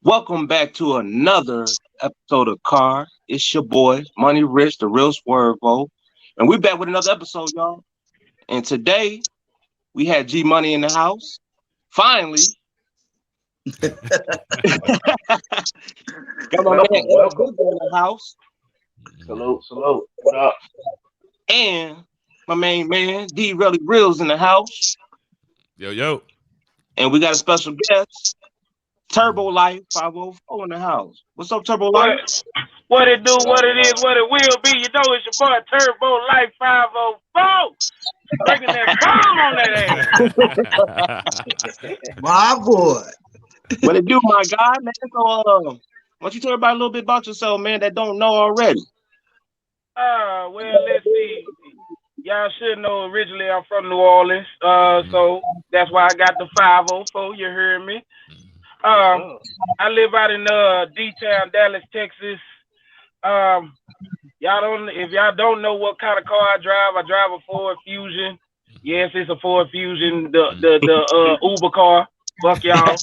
Welcome back to another episode of Car. It's your boy, Money Rich, the real Swervo. And we're back with another episode, y'all. And today we had G Money in the house. Finally. Got my man Welcome, welcome. in the house. Salute, salute. What up? And my main man, D Really Reels in the house. Yo, yo. And we got a special guest, Turbo Life 504 in the house. What's up, Turbo Life? What it do, What up, what it what is, up? what it will be. You know it's your boy Turbo Life 504. Breaking that bomb on that ass. My boy. What it do, my guy, man? So, why don't you tell everybody a little bit about yourself, man, that don't know already? Well, let's see. Y'all should know originally I'm from New Orleans. So that's why I got the 504. You heard me? I live out in D-Town, Dallas, Texas. If y'all don't know what kind of car I drive a Ford Fusion. Yes, it's a Ford Fusion, the Uber car. Fuck y'all.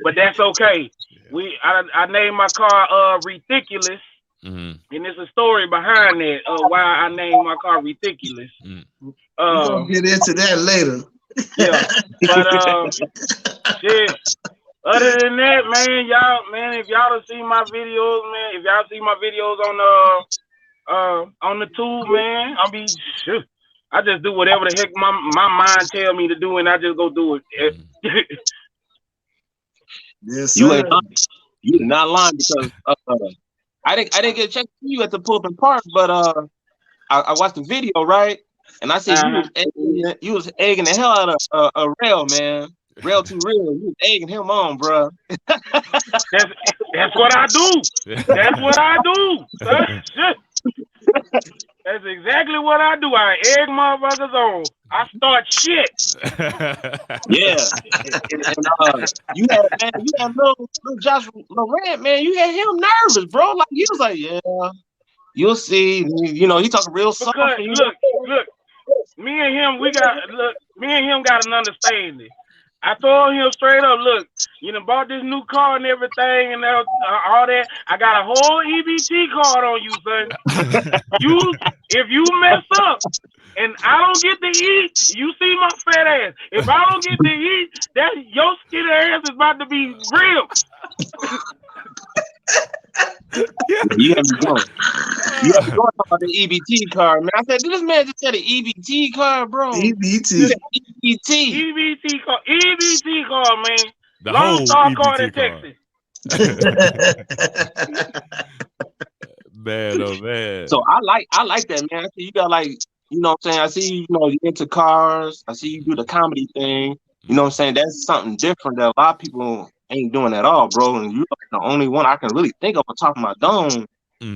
But that's okay. I named my car Ridiculous. Mm-hmm. And there's a story behind that why I named my car Ridiculous. We're gonna get into that later. Yeah. But shit. Other than that, man, if y'all don't see my videos, man, if y'all see my videos on the tube, man, I just do whatever the heck my mind tell me to do, and I just go do it. Yes, You sir. ain't lying. You not lying because I didn't get a chance to see you at the Pulpin Park, but I watched the video, right? And I see you was egging the hell out of a Rail, man. Rail too real. You was egging him on, bro. That's what I do. That's what I do. That's exactly what I do. I egg motherfuckers on. I start shit. Yeah. And, you had little Josh Laurent, man. You had him nervous, bro. Like he was like, yeah, you'll see. You know, he talking real soft. Because look, me and him got an understanding. I told him straight up, look, you done bought this new car and everything and all that. I got a whole EBT card on you, son. If you mess up and I don't get to eat, you see my fat ass. If I don't get to eat, that your skinny ass is about to be real. You have me going. You have me going about the EBT card, man. I said, this man just said an EBT card, bro. EBT. EBT card, man. The Lone whole Star EBT card in card. Texas. Man, oh man. So I like that, man. I see you got like, you know what I'm saying? I see you into cars. I see you do the comedy thing. You know what I'm saying? That's something different that a lot of people ain't doing at all, bro. And you're like the only one I can really think of on top of my dome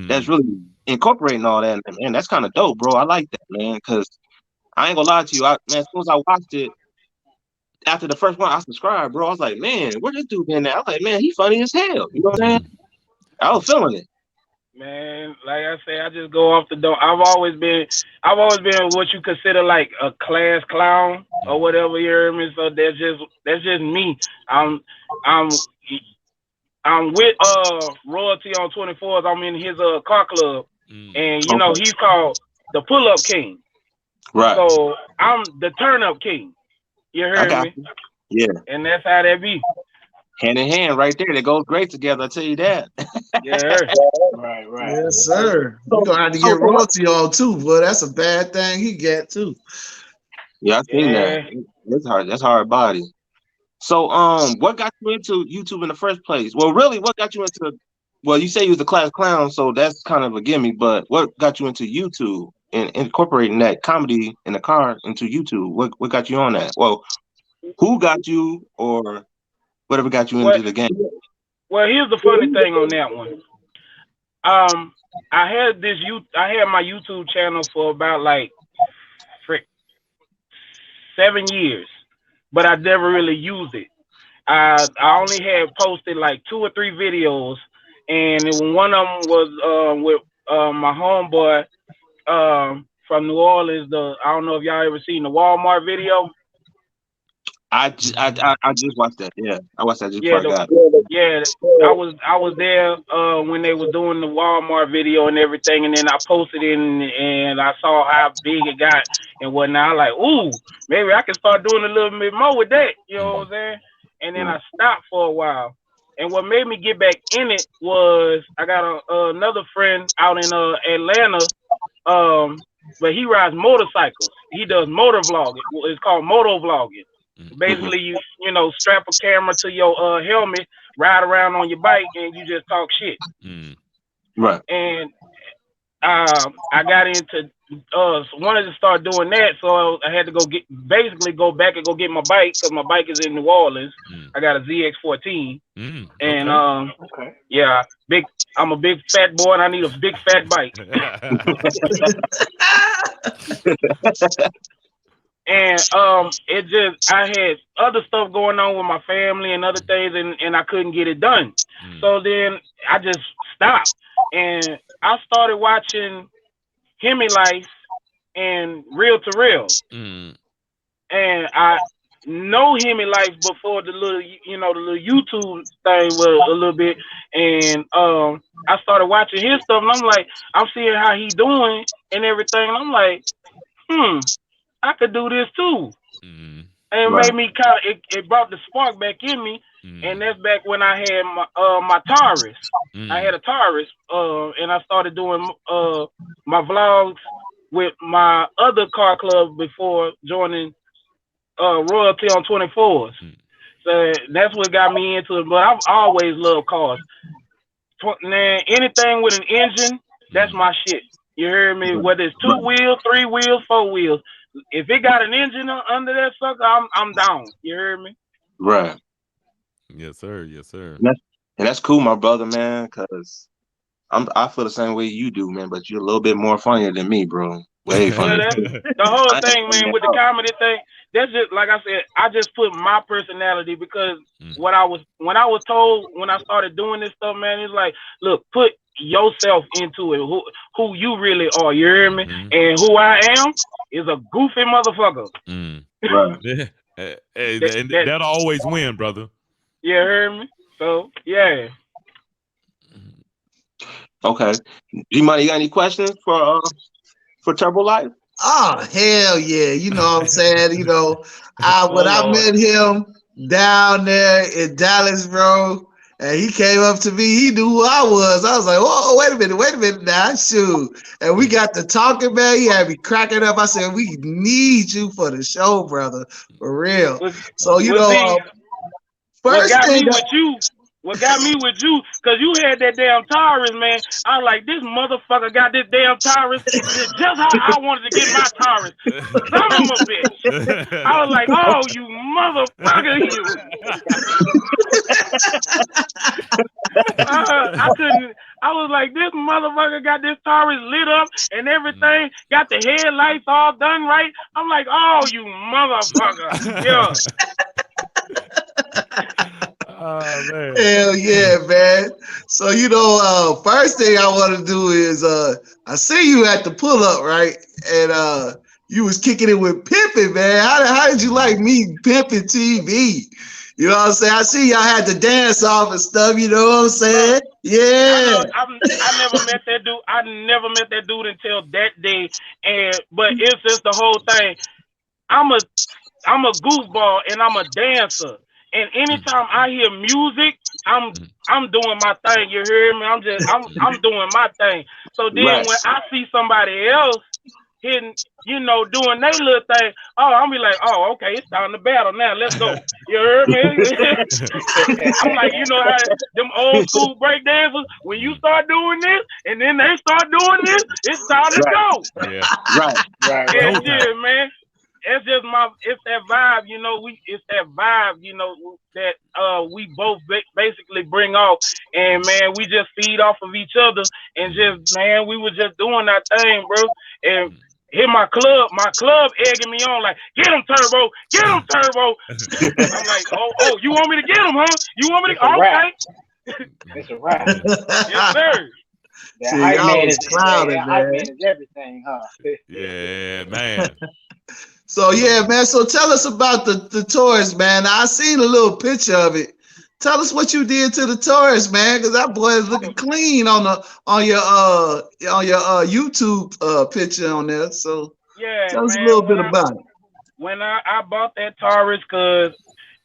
that's really incorporating all that. And man, that's kind of dope, bro. I like that, man, because I ain't gonna lie to you. Man, as soon as I watched it, after the first one, I subscribed, bro. I was like, man, where this dude been at? I was like, man, he funny as hell. You know what I'm saying? I was feeling it. Man, like I say, I just go off the dome. I've always been what you consider like a class clown or whatever. You hear me? So that's just me. I'm with Royalty on 24th. I'm in his car club, and you know he's called the Pull Up King. Right. So I'm the Turn Up King. You heard me? Yeah. And that's how that be. Hand in hand, right there. They go great together. I tell you that. Yeah. Right. Yes, sir. We're gonna have to get royalty on too, but that's a bad thing he get too. Yeah, I seen that. That's hard. That's hard body. So, what got you into YouTube in the first place? Well, really, what got you into? Well, you say you was a class clown, so that's kind of a gimme. But what got you into YouTube and incorporating that comedy in the car into YouTube? What got you on that? Well, who got you, or whatever got you into the game? Well, here's the funny thing on that one. I had my YouTube channel for about like 7 years, but I never really used it. I only had posted like 2 or 3 videos, and one of them was with my homeboy from New Orleans. I don't know if y'all ever seen the Walmart video. I just watched that. Yeah, I watched that just Yeah, before I the got it. yeah, I was there when they was doing the Walmart video and everything, and then I posted it and I saw how big it got and whatnot. I like, ooh, maybe I can start doing a little bit more with that. You know what I'm saying? And then I stopped for a while. And what made me get back in it was I got another friend out in Atlanta, but he rides motorcycles. He does motor vlogging. It's called moto vlogging. Basically, you strap a camera to your helmet, ride around on your bike, and you just talk shit. Right. And I got into wanted to start doing that, so I had to go back and go get my bike because my bike is in New Orleans. I got a ZX14, and yeah, I'm a big fat boy, and I need a big fat bike. And I had other stuff going on with my family and other things, and I couldn't get it done. So then I just stopped, and I started watching Lyfe and Real to Real, and I know Lyfe before the little YouTube thing was a little bit, and I started watching his stuff, and I'm like, I'm seeing how he doing and everything, and I'm like, I could do this too. And it made me it brought the spark back in me. And that's back when I had my Taurus. I had a Taurus, and I started doing my vlogs with my other car club before joining Royalty on 24s. So that's what got me into it. But I've always loved cars. Man, anything with an engine, that's my shit. You hear me? Whether it's 2 wheels, 3 wheels, 4 wheels. If it got an engine under that sucker, I'm down. You hear me? Right. Yes, sir. Yes, sir. And that's cool, my brother, man. Cause I feel the same way you do, man. But you're a little bit more funnier than me, bro. Way funnier. Yeah, the whole thing, man, with the comedy thing. That's just like I said. I just put my personality because when I was told when I started doing this stuff, man, it's like, look, put yourself into it. Who you really are. You hear me? And who I am is a goofy motherfucker. Right. Hey, that'll always win, brother. You hear me? So yeah. Okay. D-Money, you got any questions for Turbo Life? Oh, hell yeah. You know what I'm saying? You know, when I met him down there in Dallas, bro, and he came up to me, he knew who I was. I was like, oh, wait a minute now, shoot. And we got to talking, man. He had me cracking up. I said, we need you for the show, brother. For real. So, you know, first thing what got me with you, because you had that damn Taurus, man. I was like, this motherfucker got this damn Taurus just how I wanted to get my Taurus. Son of a bitch. I was like, oh, you motherfucker, you. I couldn't. I was like, this motherfucker got this Taurus lit up and everything, got the headlights all done right. I'm like, oh, you motherfucker. Yeah. Oh, man. Hell yeah, man. So, you know, first thing I want to do is I see you at the pull up, right? And you was kicking it with pimping, man. How did you like me pimping TV? You know what I'm saying? I see y'all had to dance off and stuff, you know what I'm saying? Yeah. I never met that dude. I never met that dude until that day. But it's just the whole thing. I'm a goofball and I'm a dancer. And anytime I hear music, I'm doing my thing. You hear me? I'm doing my thing. So then when I see somebody else hitting, doing their little thing, I'll be like, oh, okay, it's time to battle now. Let's go. You hear me? I'm like, you know how them old school break dancers, when you start doing this and then they start doing this, it's time to go. Yeah. Right. Yeah, man. It's just it's that vibe, it's that vibe, that we both basically bring off, and man, we just feed off of each other, and just, man, we were just doing that thing, bro. And hit my club egging me on like, get him, Turbo. I'm like, oh, you want me to get him, huh? You want me to? Okay. It's a wrap. Yes, sir. That hype man is everything, huh? Yeah, man. So yeah, man. So tell us about the Taurus, man. I seen a little picture of it. Tell us what you did to the Taurus, man, because that boy is looking clean on your YouTube picture on there. So Yeah, tell us a man. little bit about it. When I bought that Taurus, cause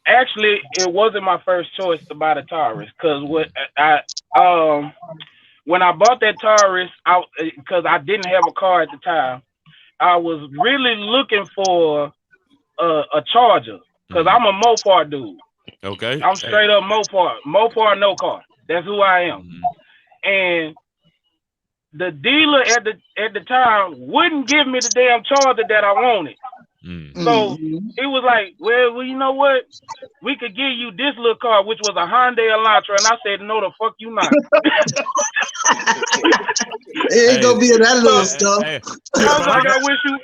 actually it wasn't my first choice to buy the Taurus, cause what I when I bought that Taurus, because I didn't have a car at the time, I was really looking for a Charger, cause I'm a Mopar dude. Okay. I'm Hey. straight up Mopar no car. That's who I am. And the dealer at the time wouldn't give me the damn Charger that I wanted. So it was like, well, you know what? We could give you this little car, which was a Hyundai Elantra, and I said, no, the fuck you not. It ain't gonna be in that little So stuff. I was like, I wish you.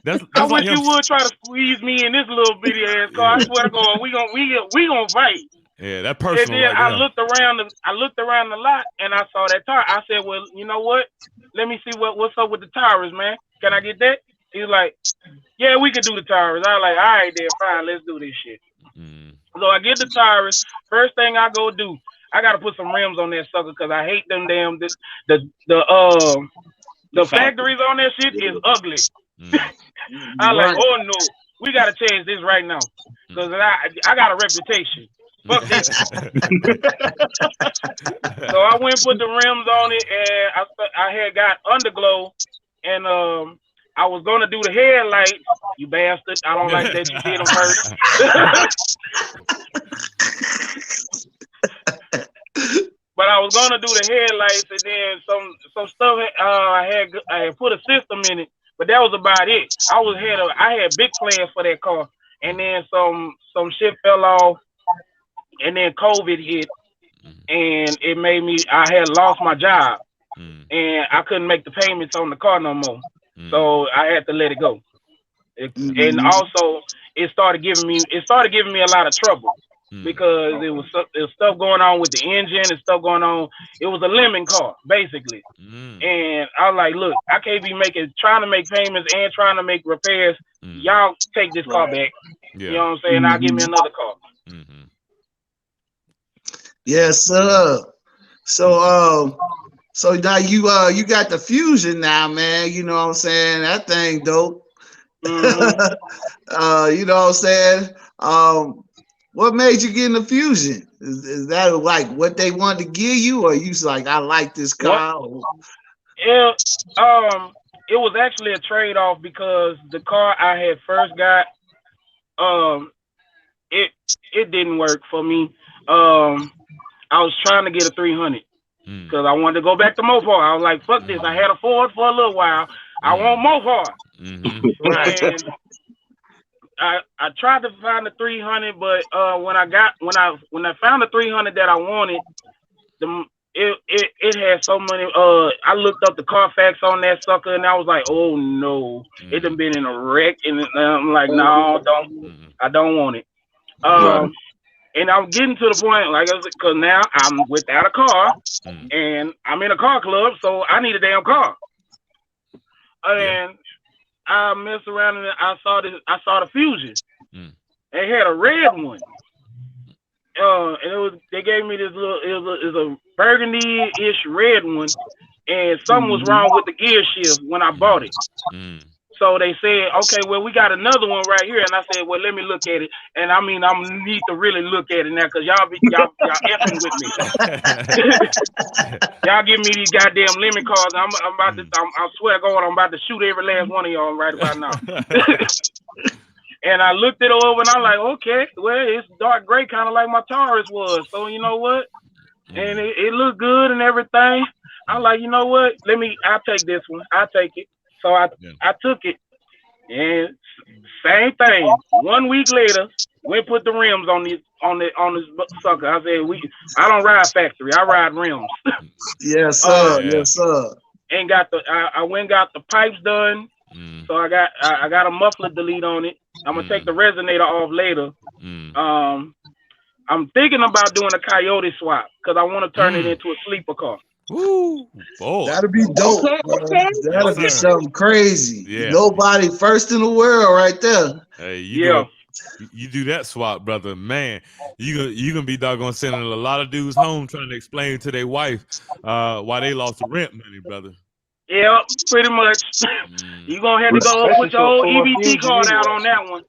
That's I like wish him. you would try to squeeze me in this little bitty ass car. I swear to God, we gonna fight. Yeah, that And personal then right I there. looked around the lot, and I saw that tire. I said, well, you know what? Let me see what's up with the tires, man. Can I get that? He was like, yeah, we could do the tires. I was like, all right, then, fine, let's do this shit. So I get the tires. First thing I go do, I gotta put some rims on that sucker because I hate them damn the factories on that shit is ugly. I like, oh no, we gotta change this right now because I got a reputation. Fuck this. So I went and put the rims on it, and I had got underglow, and I was gonna do the headlights. You bastard! I don't like that you did them first. But I was gonna do the headlights, and then some stuff. I had put a system in it, but that was about it. I had big plans for that car, and then some shit fell off, and then COVID hit, and it made me. I had lost my job, and I couldn't make the payments on the car no more, so I had to let it go. And also, it started giving me a lot of trouble because it was stuff going on with the engine and stuff going on. It was a lemon car basically, and I was like, look, I can't be trying to make payments and trying to make repairs. Y'all take this car back. Yeah. You know what I'm saying? I'll give me another car. Yes, sir. So now you got the Fusion now, man. You know what I'm saying? That thing dope. You know what I'm saying? What made you get in the Fusion? Is that like what they wanted to give you, or you like, I like this car? Yeah, it was actually a trade off because the car I had first got, it didn't work for me. I was trying to get a 300 because I wanted to go back to Mopar. I was like, fuck this. I had a Ford for a little while. I want Mopar. Right. And I tried to find the 300, but when I found the 300 that I wanted, it had so many. I looked up the Carfax on that sucker, and I was like, oh no, it done been in a wreck, and I'm like, no, I don't want it. And I'm getting to the point, like I said, because now I'm without a car, and I'm in a car club, so I need a damn car. And I messed around and I saw the Fusion. They had a red one. And they gave me this little, it was a burgundy-ish red one, and something was wrong with the gear shift when I bought it. So they said, okay, well, we got another one right here. And I said, well, let me look at it. And I mean, I need to really look at it now because y'all effing with me. Y'all give me these goddamn lemon cards. I swear to God, I'm about to shoot every last one of y'all right about now. And I looked it over and I'm like, okay, well, it's dark gray, kind of like my Taurus was. So you know what? And it looked good and everything. I'm like, you know what? I'll take this one. I'll take it. So I took it, and same thing. 1 week later, we put the rims on this sucker. I said, I don't ride factory. I ride rims. Yes, sir. Yes, sir. And I went and got the pipes done. So I got a muffler delete on it. I'm gonna take the resonator off later. I'm thinking about doing a Coyote swap because I want to turn it into a sleeper car. Woo, boy. That'll be dope, Okay, bro. okay. That'll be Yes, sir. something crazy. Yeah. Nobody first in the world right there. Hey, Yeah. you do that swap, brother. Man, you gonna be doggone sending a lot of dudes home trying to explain to their wife why they lost the rent money, brother. Yeah, pretty much. Mm, You gonna have to go Especially put your old for a EBT fusion card out anyway. on that one.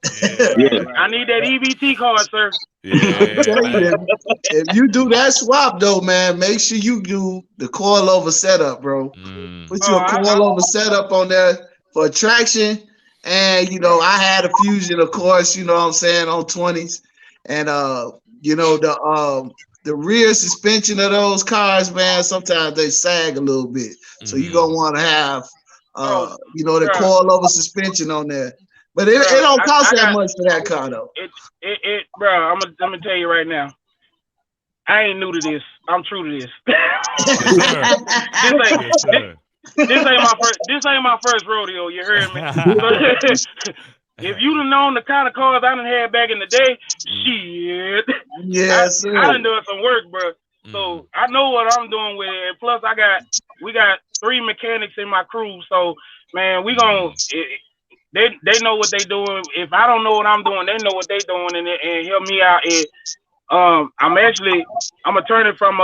yeah, Yeah. I need that EBT card, sir. I'm yeah, telling man. you, if you do that swap though, man, make sure you do the coilover setup, bro. Mm, Put your coilover setup on there for traction. And I had a fusion, of course, you know what I'm saying, on 20s. And the rear suspension of those cars, man, sometimes they sag a little bit. So you're gonna want to have the bruh, coilover suspension on there. But it bruh, don't cost I that got much for that car though. it, bruh. I'm gonna tell you right now. I ain't new to this. I'm true to this. yes, sir. Yes, sir. This ain't my first rodeo. You heard me? If you'd have known the kind of cars I done had back in the day, shit, Yes, I sir. done done some work, bro. So I know what I'm doing with it. And plus, we got 3 mechanics in my crew. So man, we gonna they know what they doing. If I don't know what I'm doing, they know what they doing and help me out. And I'm gonna turn it from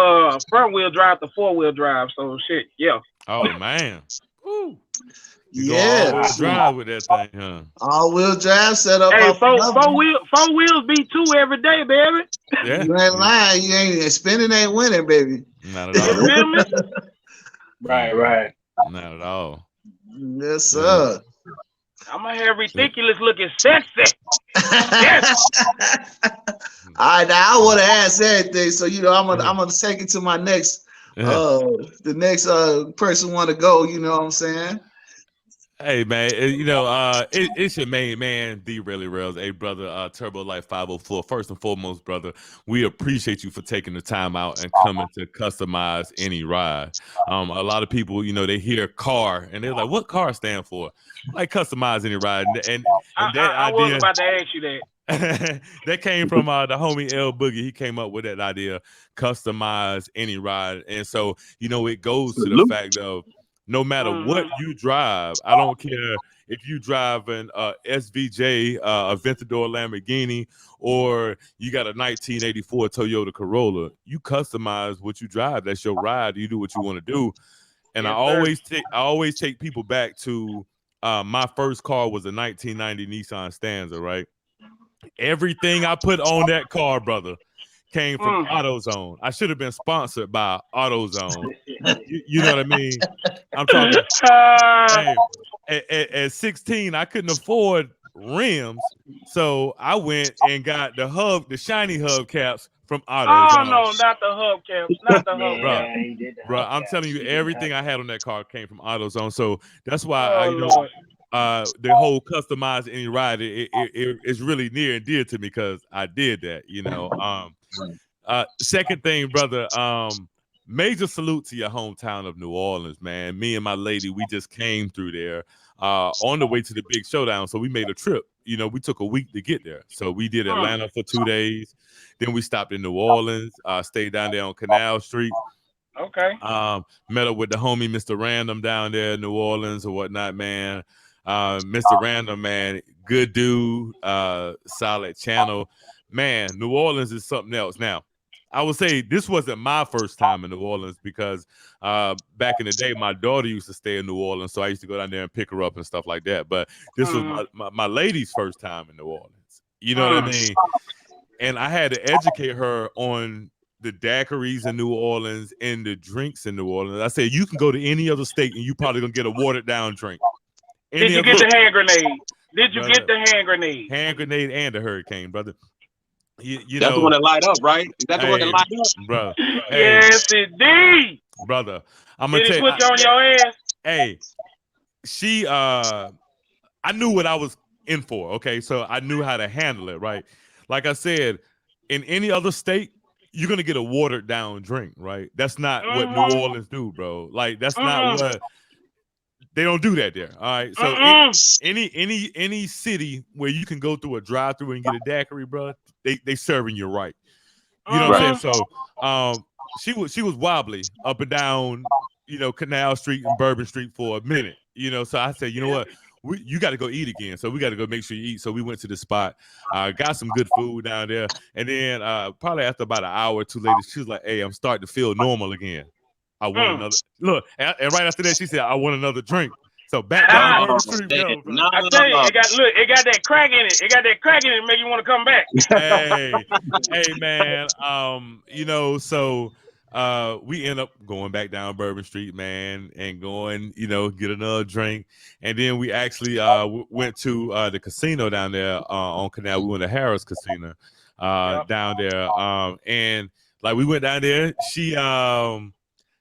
front wheel drive to 4-wheel drive. So shit, yeah. Oh man. Woo. You go Yeah, all-wheel drive with that thing, huh? all-wheel drive setup Hey, off another. four wheels beat 2 every day, baby. Yeah. You ain't lying. You ain't spinning, ain't winning, baby. Not at You all. feel me? Right. Not at all. Yes, sir. I'm gonna have ridiculous looking sexy. All right, now I want to ask everything, so I'm gonna take it to my next the next person want to go. You know what I'm saying? Hey man, it's your main man, D Really Rails, a brother, Turbo Life 504. First and foremost, brother, we appreciate you for taking the time out and coming to customize any ride. A lot of people, they hear car and they're like, "What car stand for?" Like customize any ride, and that I was idea about to ask you that. that came from the homie L Boogie. He came up with that idea, customize any ride, and so it goes to the fact of, no matter what you drive, I don't care if you drive an SVJ, a Aventador Lamborghini, or you got a 1984 Toyota Corolla. You customize what you drive. That's your ride. You do what you want to do. And Yes, I always take people back to my first car was a 1990 Nissan Stanza, right? Everything I put on that car, brother, came from AutoZone. I should have been sponsored by AutoZone. You know what I mean? I'm talking. Hey, at 16, I couldn't afford rims, so I went and got the shiny hubcaps from AutoZone. Oh no, not the hubcaps, not the hubcaps. Bro, I'm telling you, everything I had on that car came from AutoZone. So that's why Lord. The whole customize any ride is really near and dear to me because I did that. Second thing, brother. Major salute to your hometown of New Orleans, man. Me and my lady, we just came through there on the way to the big showdown. So we made a trip. We took a week to get there. So we did Atlanta for 2 days. Then we stopped in New Orleans, stayed down there on Canal Street. Okay. Met up with the homie Mr. Random down there in New Orleans or whatnot, man. Mr. Random, man, good dude, solid channel. Man, New Orleans is something else. Now, I would say this wasn't my first time in New Orleans because back in the day, my daughter used to stay in New Orleans, so I used to go down there and pick her up and stuff like that. But this was my lady's first time in New Orleans. You know what I mean? And I had to educate her on the daiquiris in New Orleans and the drinks in New Orleans. I said, you can go to any other state and you probably gonna get a watered down drink. Did you get the hand grenade? Did you get the hand grenade? Hand grenade and the hurricane, brother. You that's know, the one that light up, right? Is that the one that light up, bro? Yes, indeed, brother. I'm gonna tell you. Did he put you on your ass? Hey, she. I knew what I was in for. Okay, so I knew how to handle it. Right, like I said, in any other state, you're gonna get a watered down drink. Right, that's not what New Orleans do, bro. Like that's not what. They don't do that there. All right. So any city where you can go through a drive-through and get a daiquiri, bro, they serving you right. You know what I'm saying? So she was wobbly up and down, Canal Street and Bourbon Street for a minute, So I said, you know what, you got to go eat again. So we got to go make sure you eat. So we went to the spot, got some good food down there, and then probably after about an hour or two later, she was like, "Hey, I'm starting to feel normal again. I want another look." And right after that, she said, "I want another drink." So back down Bourbon Street, yo, bro. I tell you, it got that crack in it. It got that crack in it, make you want to come back. Hey, man. So we end up going back down Bourbon Street, man, and going, get another drink, and then we actually went to the casino down there on Canal. We went to Harris Casino down there, and like we went down there.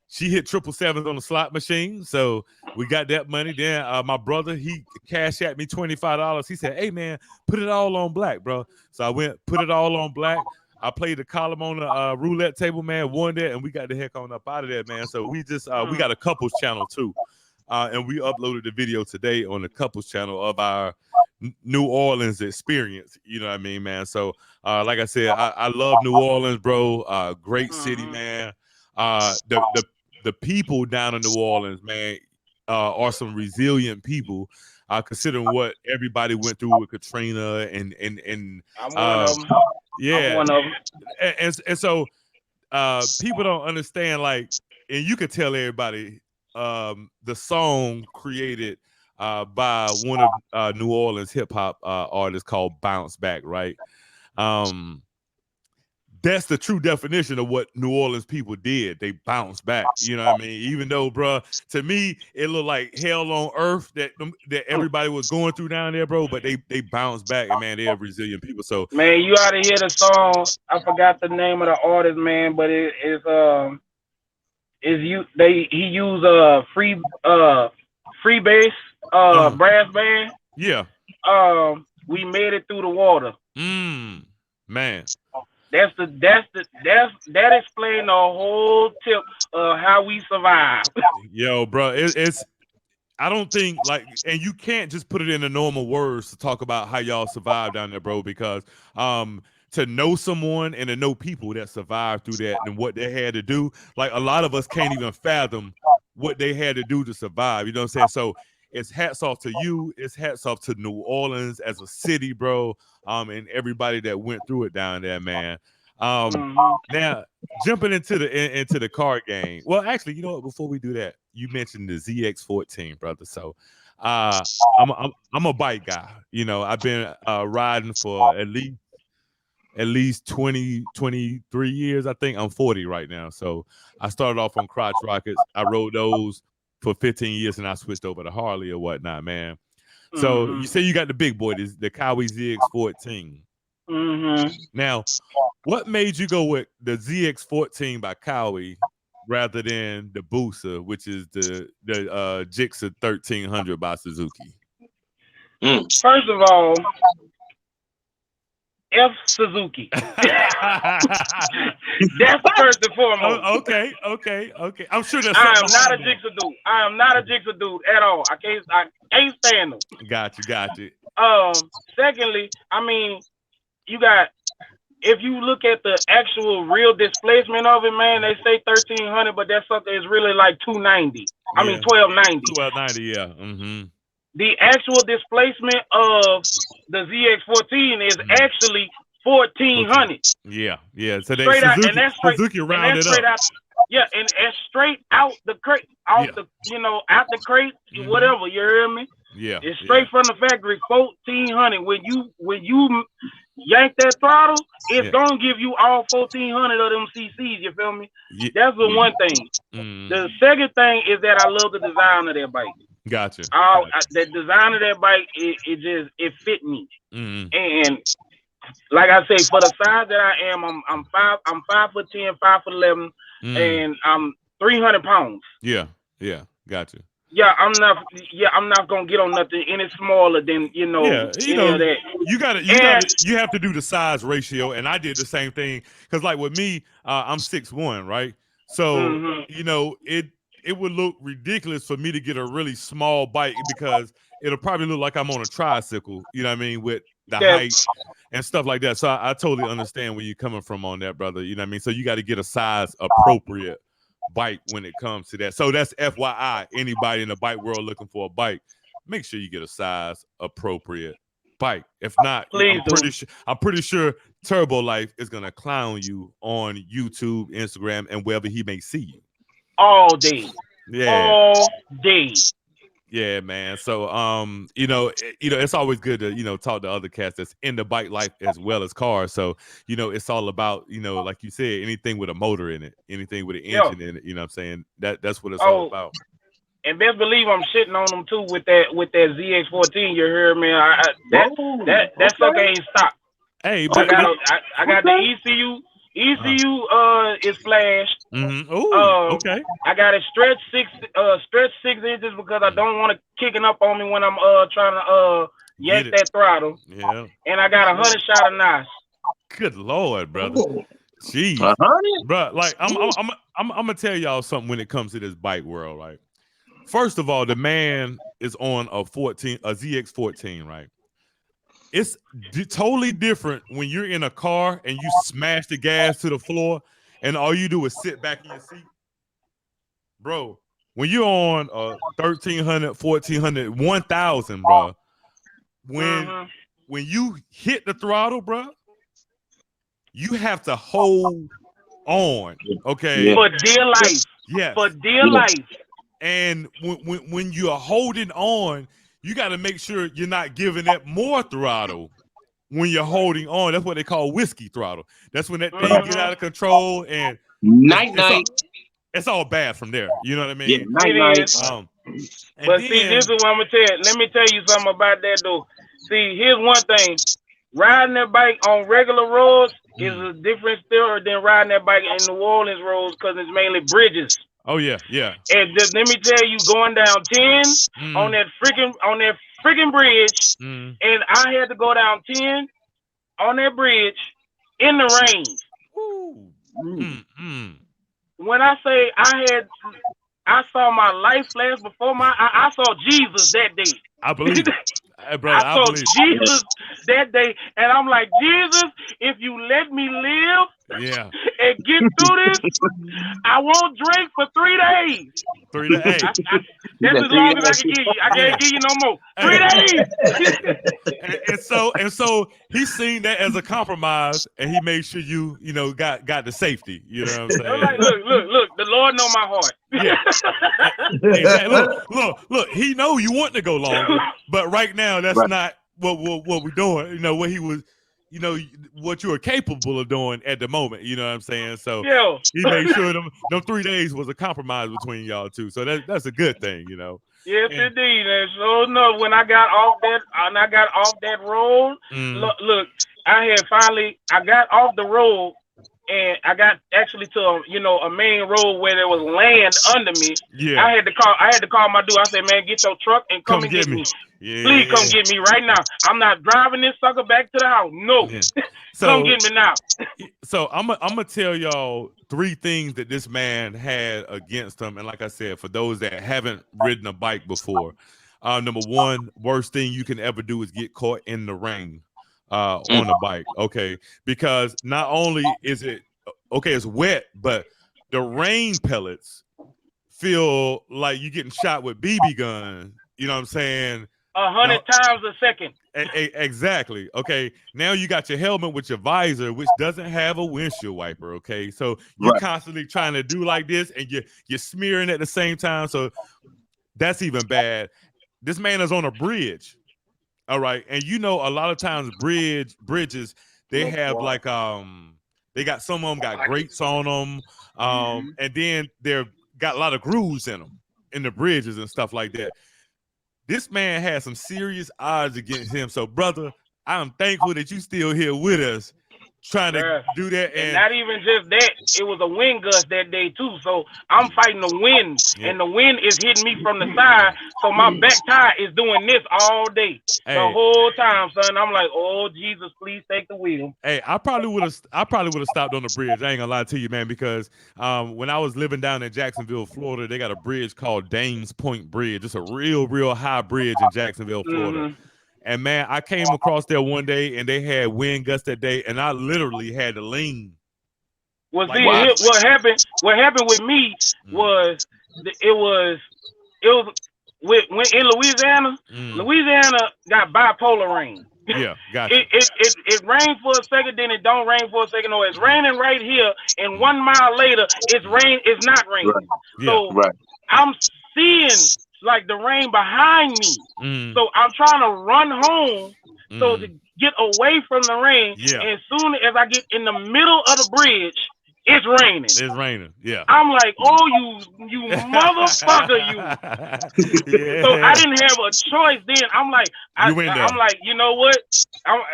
She hit 777s on the slot machine, so we got that money. Then my brother, he cashed at me $25. He said, "Hey man, put it all on black, bro." So I went, put it all on black. I played the column on the roulette table, man, won that, and we got the heck on up out of there, man. So we just we got a couples channel too, and we uploaded the video today on the couples channel of our New Orleans experience. You know what I mean, man? So like I said, I love New Orleans, bro. Great city, man. The people down in New Orleans, man, are some resilient people, considering what everybody went through with Katrina and I'm one of them. yeah, I'm one of them. And so people don't understand, like, and you could tell everybody the song created by one of New Orleans hip hop artists called Bounce Back, right? That's the true definition of what New Orleans people did. They bounced back. You know what I mean? Even though, bro, to me, it looked like hell on earth that everybody was going through down there, bro. But they bounced back, and man, they're resilient people. So, man, you ought to hear the song. I forgot the name of the artist, man, but he used free bass brass band. Yeah. We made it through the water. Man. That explains the whole tip of how we survive. Yo, bro, it's I don't think, like, and you can't just put it into normal words to talk about how y'all survived down there, bro, because to know someone and to know people that survived through that and what they had to do, like a lot of us can't even fathom what they had to do to survive. You know what I'm saying? So it's hats off to you. It's hats off to New Orleans as a city, bro, and everybody that went through it down there, man. Now jumping into the card game. Well, actually, you know what? Before we do that, you mentioned the ZX14, brother. So I'm a bike guy. You know, I've been riding for at least 20, 23 years. I think I'm 40 right now. So I started off on crotch rockets. I rode those for 15 years, and I switched over to Harley or whatnot, man. So you say you got the big boy, the Cowie ZX14. Now, what made you go with the ZX14 by Cowie rather than the Booster, which is the Gixxer 1300 by Suzuki? First of all, F Suzuki. That's first and foremost. Okay. I'm sure that's. I am not a Gixxer dude. I am not a Gixxer dude at all. I can't stand them. Got you. Secondly, I mean, you got, if you look at the actual real displacement of it, man, they say 1300, but that sucker is really like 290. I mean 1290. 1290, yeah. The actual displacement of the ZX14 is actually 1400. Yeah. So straight out, Suzuki, and that's straight, Suzuki rounded up. And straight out the crate, out the crate, whatever. You hear me? Yeah. It's straight from the factory, 1400. When you yank that throttle, it's gonna give you all 1400 of them CCs. You feel me? Yeah. That's the one thing. The second thing is that I love the design of that bike. Gotcha. The design of that bike, it fit me. And like I say, for the size that I am, I'm 5'10", 5'11", and I'm 300 pounds. Yeah, gotcha. I'm not gonna get on nothing any smaller than you have to do the size ratio, and I did the same thing because, like with me, I'm 6'1", right? So it would look ridiculous for me to get a really small bike because it'll probably look like I'm on a tricycle. You know what I mean? With the height and stuff like that. So I totally understand where you're coming from on that, brother. You know what I mean? So you got to get a size appropriate bike when it comes to that. So that's FYI. Anybody in the bike world looking for a bike, make sure you get a size appropriate bike. If not, Please I'm pretty sure Turbo Life is gonna clown you on YouTube, Instagram, and wherever he may see you. All day. Yeah. All day. Yeah, man. So, it's always good to, talk to other cats that's in the bike life as well as cars. So, it's all about, like you said, anything with a motor in it, anything with an engine in it. You know what I'm saying? That's what it's all about. And best believe I'm shitting on them too with that ZX14. You heard me? That sucker ain't stopped. Hey, I got the ECU. Is flashed. Mm-hmm. Oh, okay. I got it stretch 6 inches because I don't want it kicking up on me when I'm trying to yank that throttle. Yeah. And I got 100 shot of NOS. Good Lord, brother. Jeez, bro. Like I'm gonna tell y'all something when it comes to this bike world, right? First of all, the man is on a ZX14, right? It's totally different when you're in a car and you smash the gas to the floor and all you do is sit back in your seat. Bro, when you're on 1,300, 1,400, 1,000, bro, when you hit the throttle, bro, you have to hold on, okay? For dear life. Yes. For dear life. And when you're holding on, you got to make sure you're not giving it more throttle when you're holding on. That's what they call whiskey throttle. That's when that thing get out of control and it's all bad from there. You know what I mean? Yeah, it is. But see, this is what I'm gonna tell you. Let me tell you something about that though. See, here's one thing: riding that bike on regular roads is a different story than riding that bike in New Orleans roads because it's mainly bridges. Oh yeah, yeah. And just let me tell you, going down 10 on that freaking bridge, and I had to go down 10 on that bridge in the rain. When I say I saw my life flash before I saw Jesus that day. I believe it. Hey, brother, I saw Jesus that day, and I'm like, Jesus, if you let me live and get through this, I won't drink for 3 days. 3 days. That's as long as I can give you. I can't give you no more. 3 days. and so he seen that as a compromise, and he made sure you got the safety. You know what I'm saying? I'm like, look. The Lord know my heart. Yeah. Exactly. Look. He know you want to go longer, but right now that's not what we're doing. You know what he was. What you are capable of doing at the moment. You know what I'm saying? So he made sure them 3 days was a compromise between y'all two. So that's a good thing. Yes, indeed. And so enough, when I got off that road, look, I got off the road. And I got actually to a main road where there was land under me. Yeah. I had to call my dude. I said, man, get your truck and come and get me. Yeah. Please come get me right now. I'm not driving this sucker back to the house. No. Yeah. Come get me now. So I'm gonna tell y'all 3 things that this man had against him. And like I said, for those that haven't ridden a bike before, number 1, worst thing you can ever do is get caught in the rain. On a bike, okay, because not only is it it's wet, but the rain pellets feel like you're getting shot with BB guns. You know what I'm saying? 100 times a second. Exactly. Okay. Now you got your helmet with your visor, which doesn't have a windshield wiper. Okay, so you're constantly trying to do like this, and you're smearing at the same time. So that's even bad. This man is on a bridge. All right, and a lot of times bridges they have like they got some of them got grates on them, and then they're got a lot of grooves in them in the bridges and stuff like that. This man had some serious odds against him. So, brother, I'm thankful that you still here with us, trying to do that. And not even just that, it was a wind gust that day too. So I'm fighting the wind, and the wind is hitting me from the side. So my back tire is doing this all day, the whole time, son. I'm like, oh Jesus, please take the wheel. Hey, I probably would have stopped on the bridge. I ain't gonna lie to you, man, because when I was living down in Jacksonville, Florida, they got a bridge called Dames Point Bridge. It's a real high bridge in Jacksonville, Florida. And man, I came across there one day and they had wind gusts that day, and I literally had to lean. Well, Like, see, wow. what happened with me was it was when in Louisiana, Louisiana got bipolar rain. Yeah, gotcha. It rained for a second, then it don't rain for a second, or it's raining right here, and 1 mile later it's not raining. Right. So Right. I'm seeing like the rain behind me. So I'm trying to run home so to get away from the rain. Yeah. And as soon as I get in the middle of the bridge, it's raining. It's raining. Yeah. I'm like, oh, you motherfucker, you. Yeah. So I didn't have a choice then. I'm like, I'm like, you know what?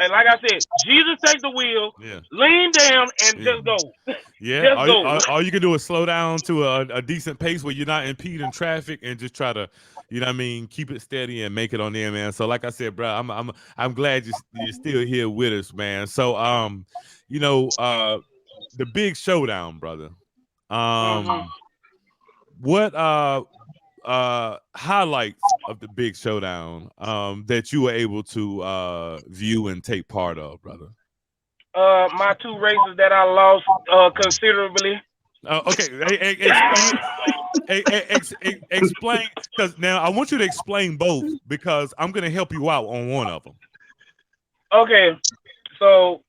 Like I said, Jesus, take the wheel, lean down, and just go. Yeah. Just go. All you can do is slow down to a decent pace where you're not impeding traffic, and just try to, you know what I mean, keep it steady and make it on there, man. So like I said, bro, I'm glad you're still here with us, man. So you know, the big showdown, brother. What highlights of the big showdown that you were able to view and take part of, brother? My 2 races that I lost considerably. Okay, explain, because now I want you to explain both, because I'm gonna help you out on one of them. Okay, so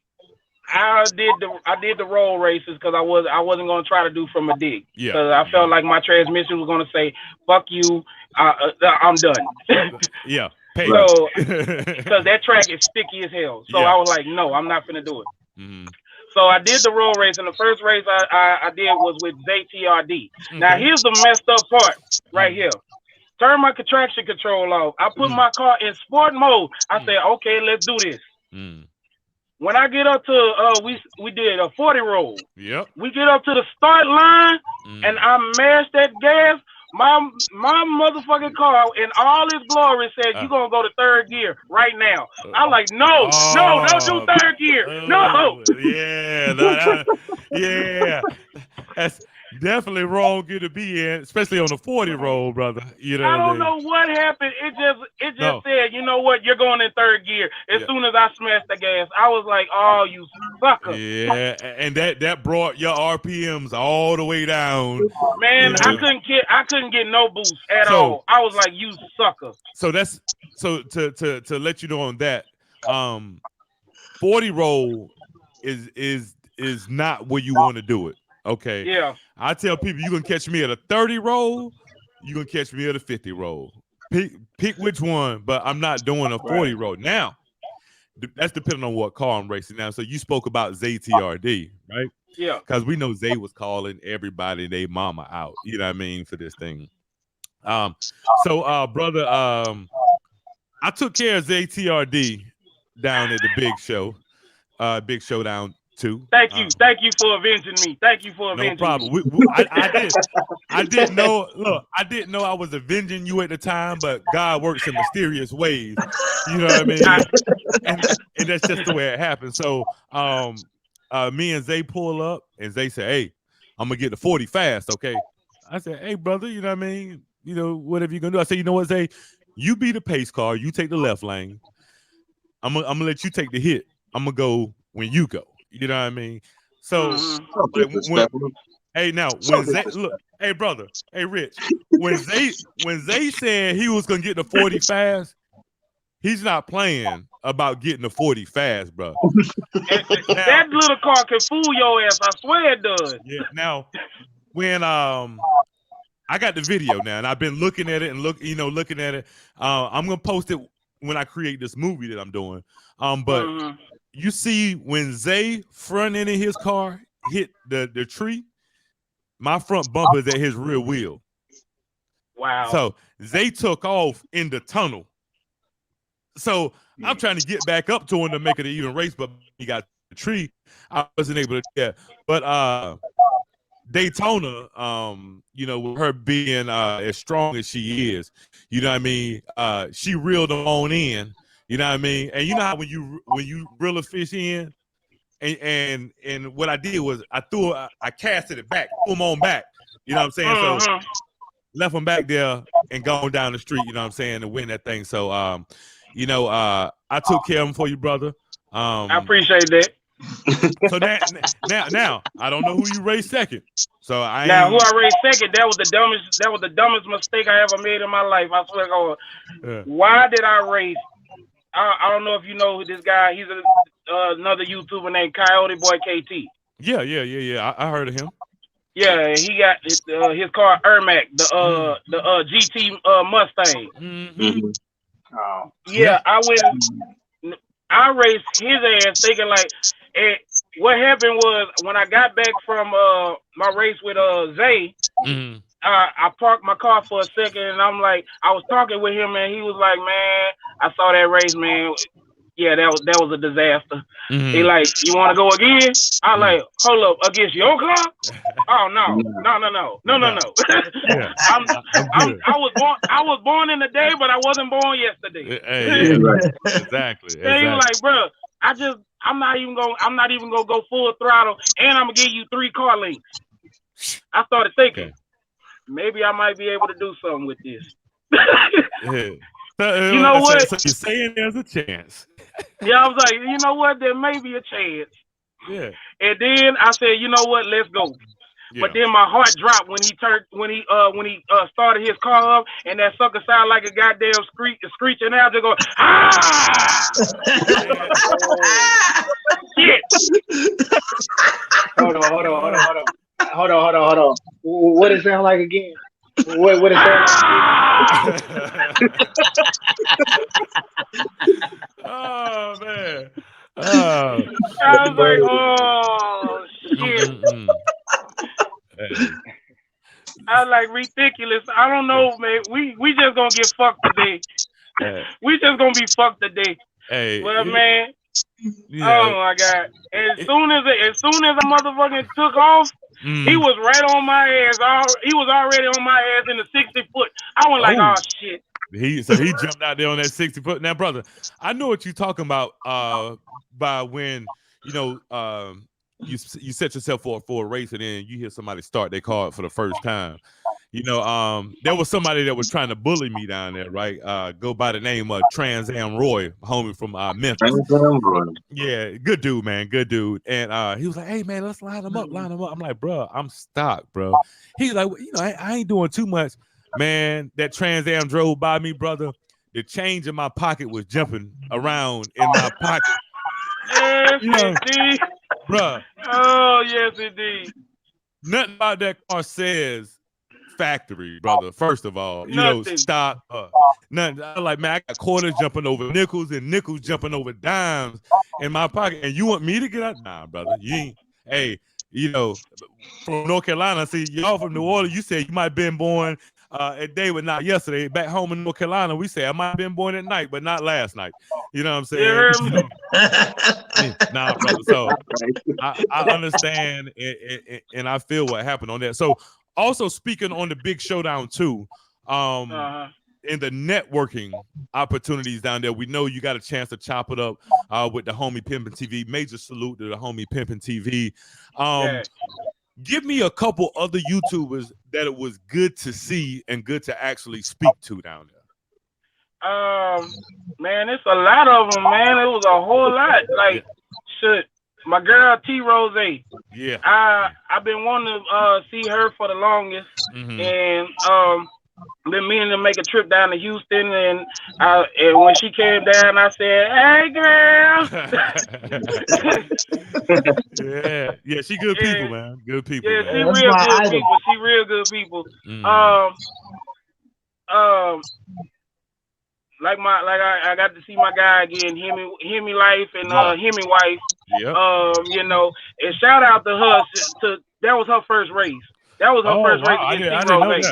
I did the roll races because I wasn't gonna try to do from a dig. Yeah. Because I felt like my transmission was gonna say, "Fuck you, I'm done." Yeah. So because that track is sticky as hell, so I was like, "No, I'm not gonna do it." So I did the roll race, and the first race I did was with ZTRD. Now here's the messed up part right here. Turn my traction control off. I put my car in sport mode. I said, "Okay, let's do this." When I get up to we did a 40 roll. Yep. We get up to the start line and I mashed that gas. My motherfucking car in all its glory said, "You gonna go to 3rd gear right now." I'm like, no, don't do 3rd gear. No. Yeah. Yeah. That's definitely wrong gear to be in, especially on a 40 roll, brother. You know, I don't know what happened. It just said, "You know what? You're going in 3rd gear." As soon as I smashed the gas, I was like, "Oh, you sucker!" Yeah, and that brought your RPMs all the way down. Man, I couldn't get no boost at all. I was like, "You sucker." So that's to let you know on that. 40 roll is not where you want to do it. Okay. Yeah. I tell people, you can catch me at a 30 roll, you can catch me at a 50 roll. Pick which one, but I'm not doing a 40 roll. Now, that's depending on what car I'm racing now. So you spoke about ZTRD, right? Yeah. Because we know Zay was calling everybody and their mama out, you know what I mean, for this thing. So brother, I took care of ZTRD down at the big show, big showdown 2. Thank you for avenging me. Thank you for avenging no problem. me. I didn't know. Look, I didn't know I was avenging you at the time, but God works in mysterious ways. You know what I mean? and that's just the way it happened. So, me and Zay pull up, and Zay said, "Hey, I'm gonna get the 40 fast, okay?" I said, "Hey, brother, you know what I mean? You know, whatever you gonna do." I said, "You know what, Zay? You be the pace car. You take the left lane. I'm gonna let you take the hit. I'm gonna go when you go." You know what I mean? So, when Zay, look, hey brother, hey Rich, when Zay said he was gonna get the 40 fast, he's not playing about getting the 40 fast, bro. That little car can fool your ass. I swear it does. Yeah. Now, when I got the video now, and I've been looking at it and looking at it. I'm gonna post it when I create this movie that I'm doing. But. You see, when Zay front end of his car hit the tree, my front bumper is at his rear wheel. Wow. So Zay took off in the tunnel. So I'm trying to get back up to him to make it an even race, but he got the tree. I wasn't able to get. But Daytona, with her being as strong as she is, you know what I mean? She reeled them on in. You know what I mean? And you know how when you reel a fish in, and what I did was I casted it back, threw them on back. You know what I'm saying? So left them back there and gone down the street. You know what I'm saying? And win that thing. So You know, I took care of him for you, brother. I appreciate that. So now, I don't know who you raced second. So I Now, who ain't. I raced second? That was the dumbest mistake I ever made in my life. I swear to God. Yeah. Why did I race? I don't know if you know who this guy. He's another YouTuber named Coyote Boy KT. Yeah. I heard of him. Yeah, he got his car Ermac, the GT Mustang. Mm-hmm. Oh. Yeah, I raced his ass thinking like, what happened was when I got back from my race with Zay, Mm-hmm. I parked my car for a second and I'm like, I was talking with him and he was like, man, I saw that race, man. Yeah, that was a disaster. Mm-hmm. He like, you want to go again? I like, hold up, against your car? Oh no. Yeah, I'm good. I was born in the day, but I wasn't born yesterday. Hey, yeah, exactly. And he was like, bro, I'm not even gonna go full throttle, and I'm gonna give you 3 car links. I started thinking, maybe I might be able to do something with this. Yeah. You know what? So you're saying there's a chance. Yeah, I was like, you know what? There may be a chance. Yeah. And then I said, you know what? Let's go. Yeah. But then my heart dropped when he started his car up, and that sucker sounded like a goddamn screeching out, just go ah! Shit. Hold on. What does it sound like again? What does it sound like? Oh man. Oh. I was like, oh shit. Hey. I was like, ridiculous. I don't know, man. We just gonna get fucked today. We just gonna be fucked today. Hey. Well, man. Yeah. Oh my God! As soon as a motherfucker took off, he was right on my ass. He was already on my ass in the 60-foot. I went like, oh shit. He jumped out there on that 60-foot. Now, brother, I know what you're talking about. By when you know, you set yourself for a race and then you hear somebody start their car for the first time. You know, there was somebody that was trying to bully me down there, right? Go by the name of Trans Am Roy, homie from Memphis. Yeah, good dude, man, good dude. And he was like, "Hey, man, let's line them up." I'm like, "Bro, I'm stocked, bro." He's like, "You know, I ain't doing too much, man." That Trans Am drove by me, brother. The change in my pocket was jumping around in my pocket. Yes, indeed, bro. Oh, yes, indeed. Nothing about that car says factory, brother. First of all, you Nothing. know, stop. Nothing. I'm like, man, I got quarters jumping over nickels and nickels jumping over dimes in my pocket, and you want me to get out? Nah, brother. You ain't. Hey, you know, from North Carolina. See, y'all from New Orleans. You said you might have been born a day, but not yesterday. Back home in North Carolina, we say I might have been born at night, but not last night. You know what I'm saying? You heard me? Nah, brother. So I understand, and I feel what happened on that. So. Also speaking on the big showdown too, in the networking opportunities down there, we know you got a chance to chop it up with the homie Pimpin' TV. Major salute to the homie Pimpin' TV. Give me a couple other YouTubers that it was good to see and good to actually speak to down there. Man, it's a lot of them, man. It was a whole lot. Like, shit. My girl T Rose. Yeah. I've been wanting to see her for the longest, and been meaning to make a trip down to Houston. And when she came down, I said, "Hey, girl." yeah, she good people, man. Good people. Yeah, man. she real good people. She real good people. I got to see my guy again, Hemi Lyfe and Hemi Wife. Yep. You know, and shout out to her. That was her first race. That was her first race against T Rose.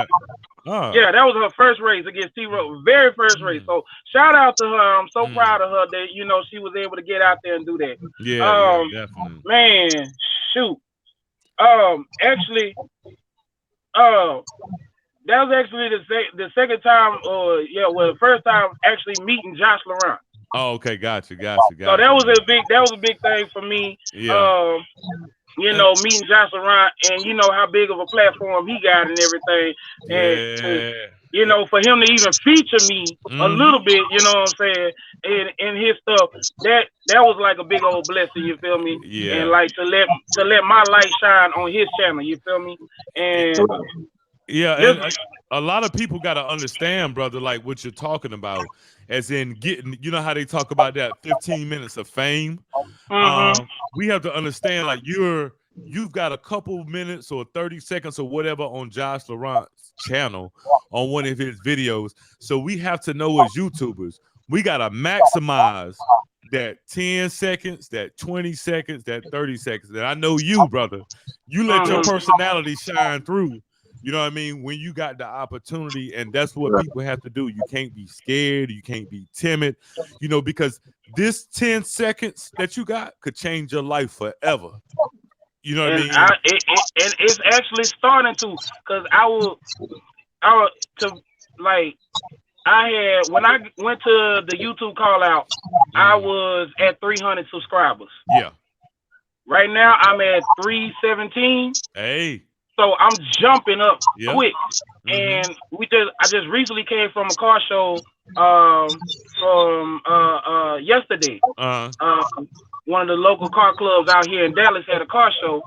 Yeah, that was her first race against T Rose. Very first race. So shout out to her. I'm so proud of her that she was able to get out there and do that. Yeah, definitely. Man, shoot. Actually, that was actually the second time, the first time actually meeting Josh Laurent. Oh, okay, gotcha. So that was a big thing for me. Yeah. Meeting Josh Laurent and how big of a platform he got and everything. And you know, for him to even feature me a little bit, you know what I'm saying, in his stuff, that was like a big old blessing, you feel me? Yeah. And like to let my light shine on his channel, you feel me? And Yeah, just and a lot of people got to understand, brother, like what you're talking about, as in getting, you know how they talk about that 15 minutes of fame. We have to understand, like you've got a couple minutes or 30 seconds or whatever on Josh Laurent's channel on one of his videos. So we have to know as YouTubers, we got to maximize that 10 seconds, that 20 seconds, that 30 seconds. And I know you, brother, you let your personality shine through. You know what I mean? When you got the opportunity, and that's what people have to do. You can't be scared. You can't be timid, you know, because this 10 seconds that you got could change your life forever. You know what I and mean? and it's actually starting to, cause I will to like I had when I went to the YouTube call out, I was at 300 subscribers. Yeah. Right now I'm at 317. Hey. So I'm jumping up quick. Mm-hmm. And I just recently came from a car show from yesterday. One of the local car clubs out here in Dallas had a car show.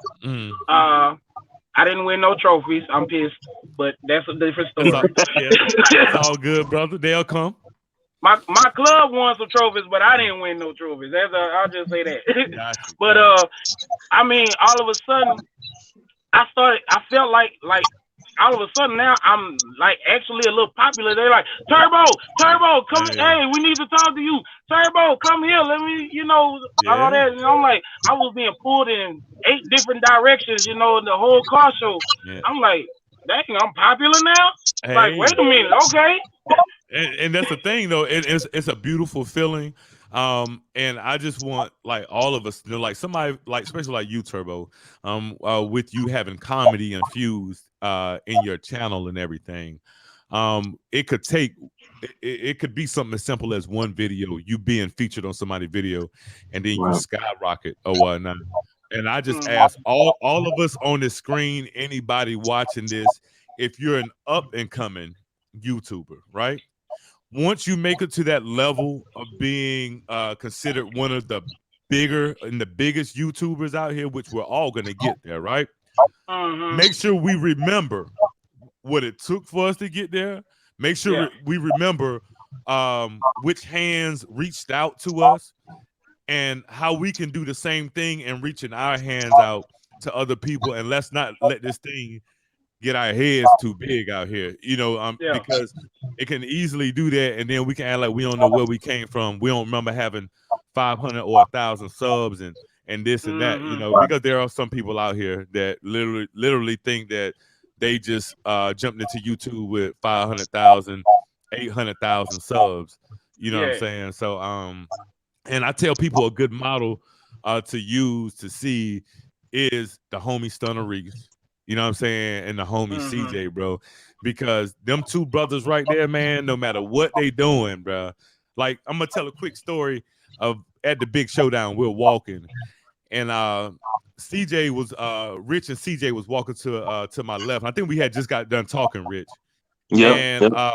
I didn't win no trophies. I'm pissed, but that's a different story. It's all good, brother. They'll come. My club won some trophies, but I didn't win no trophies. I'll just say that. Gotcha. But I mean, all of a sudden, I felt like all of a sudden now I'm like actually a little popular. They're like, Turbo, come, hey, we need to talk to you. Turbo, come here, let me, you know, all that. And I'm like, I was being pulled in 8 different directions, you know, in the whole car show. I'm like, dang, I'm popular now? Like, wait a minute, okay. And that's the thing, though. It's a beautiful feeling. And I just want like all of us to know, like somebody, like especially like you, Turbo, with you having comedy infused in your channel and everything. It could be something as simple as one video, you being featured on somebody's video, and then you skyrocket or whatnot. And I just ask all of us on the screen, anybody watching this, if you're an up and coming YouTuber, right? Once you make it to that level of being considered one of the bigger and the biggest YouTubers out here, which we're all going to get there, right? Make sure we remember what it took for us to get there. Make sure we remember which hands reached out to us and how we can do the same thing and reaching our hands out to other people. And let's not let this thing get our heads too big out here, you know, because it can easily do that, and then we can act like we don't know where we came from. We don't remember having 500 or 1,000 subs and this and that, you know, because there are some people out here that literally think that they just jumped into YouTube with 500,000, 800,000 subs. You know what I'm saying? So, and I tell people a good model to use to see is the homie Stunner Reese. You know what I'm saying? And the homie CJ, bro. Because them two brothers right there, man, no matter what they doing, bro. Like, I'm going to tell a quick story of at the big showdown, we're walking. And CJ was, Rich and CJ was walking to my left. I think we had just got done talking, Rich. And there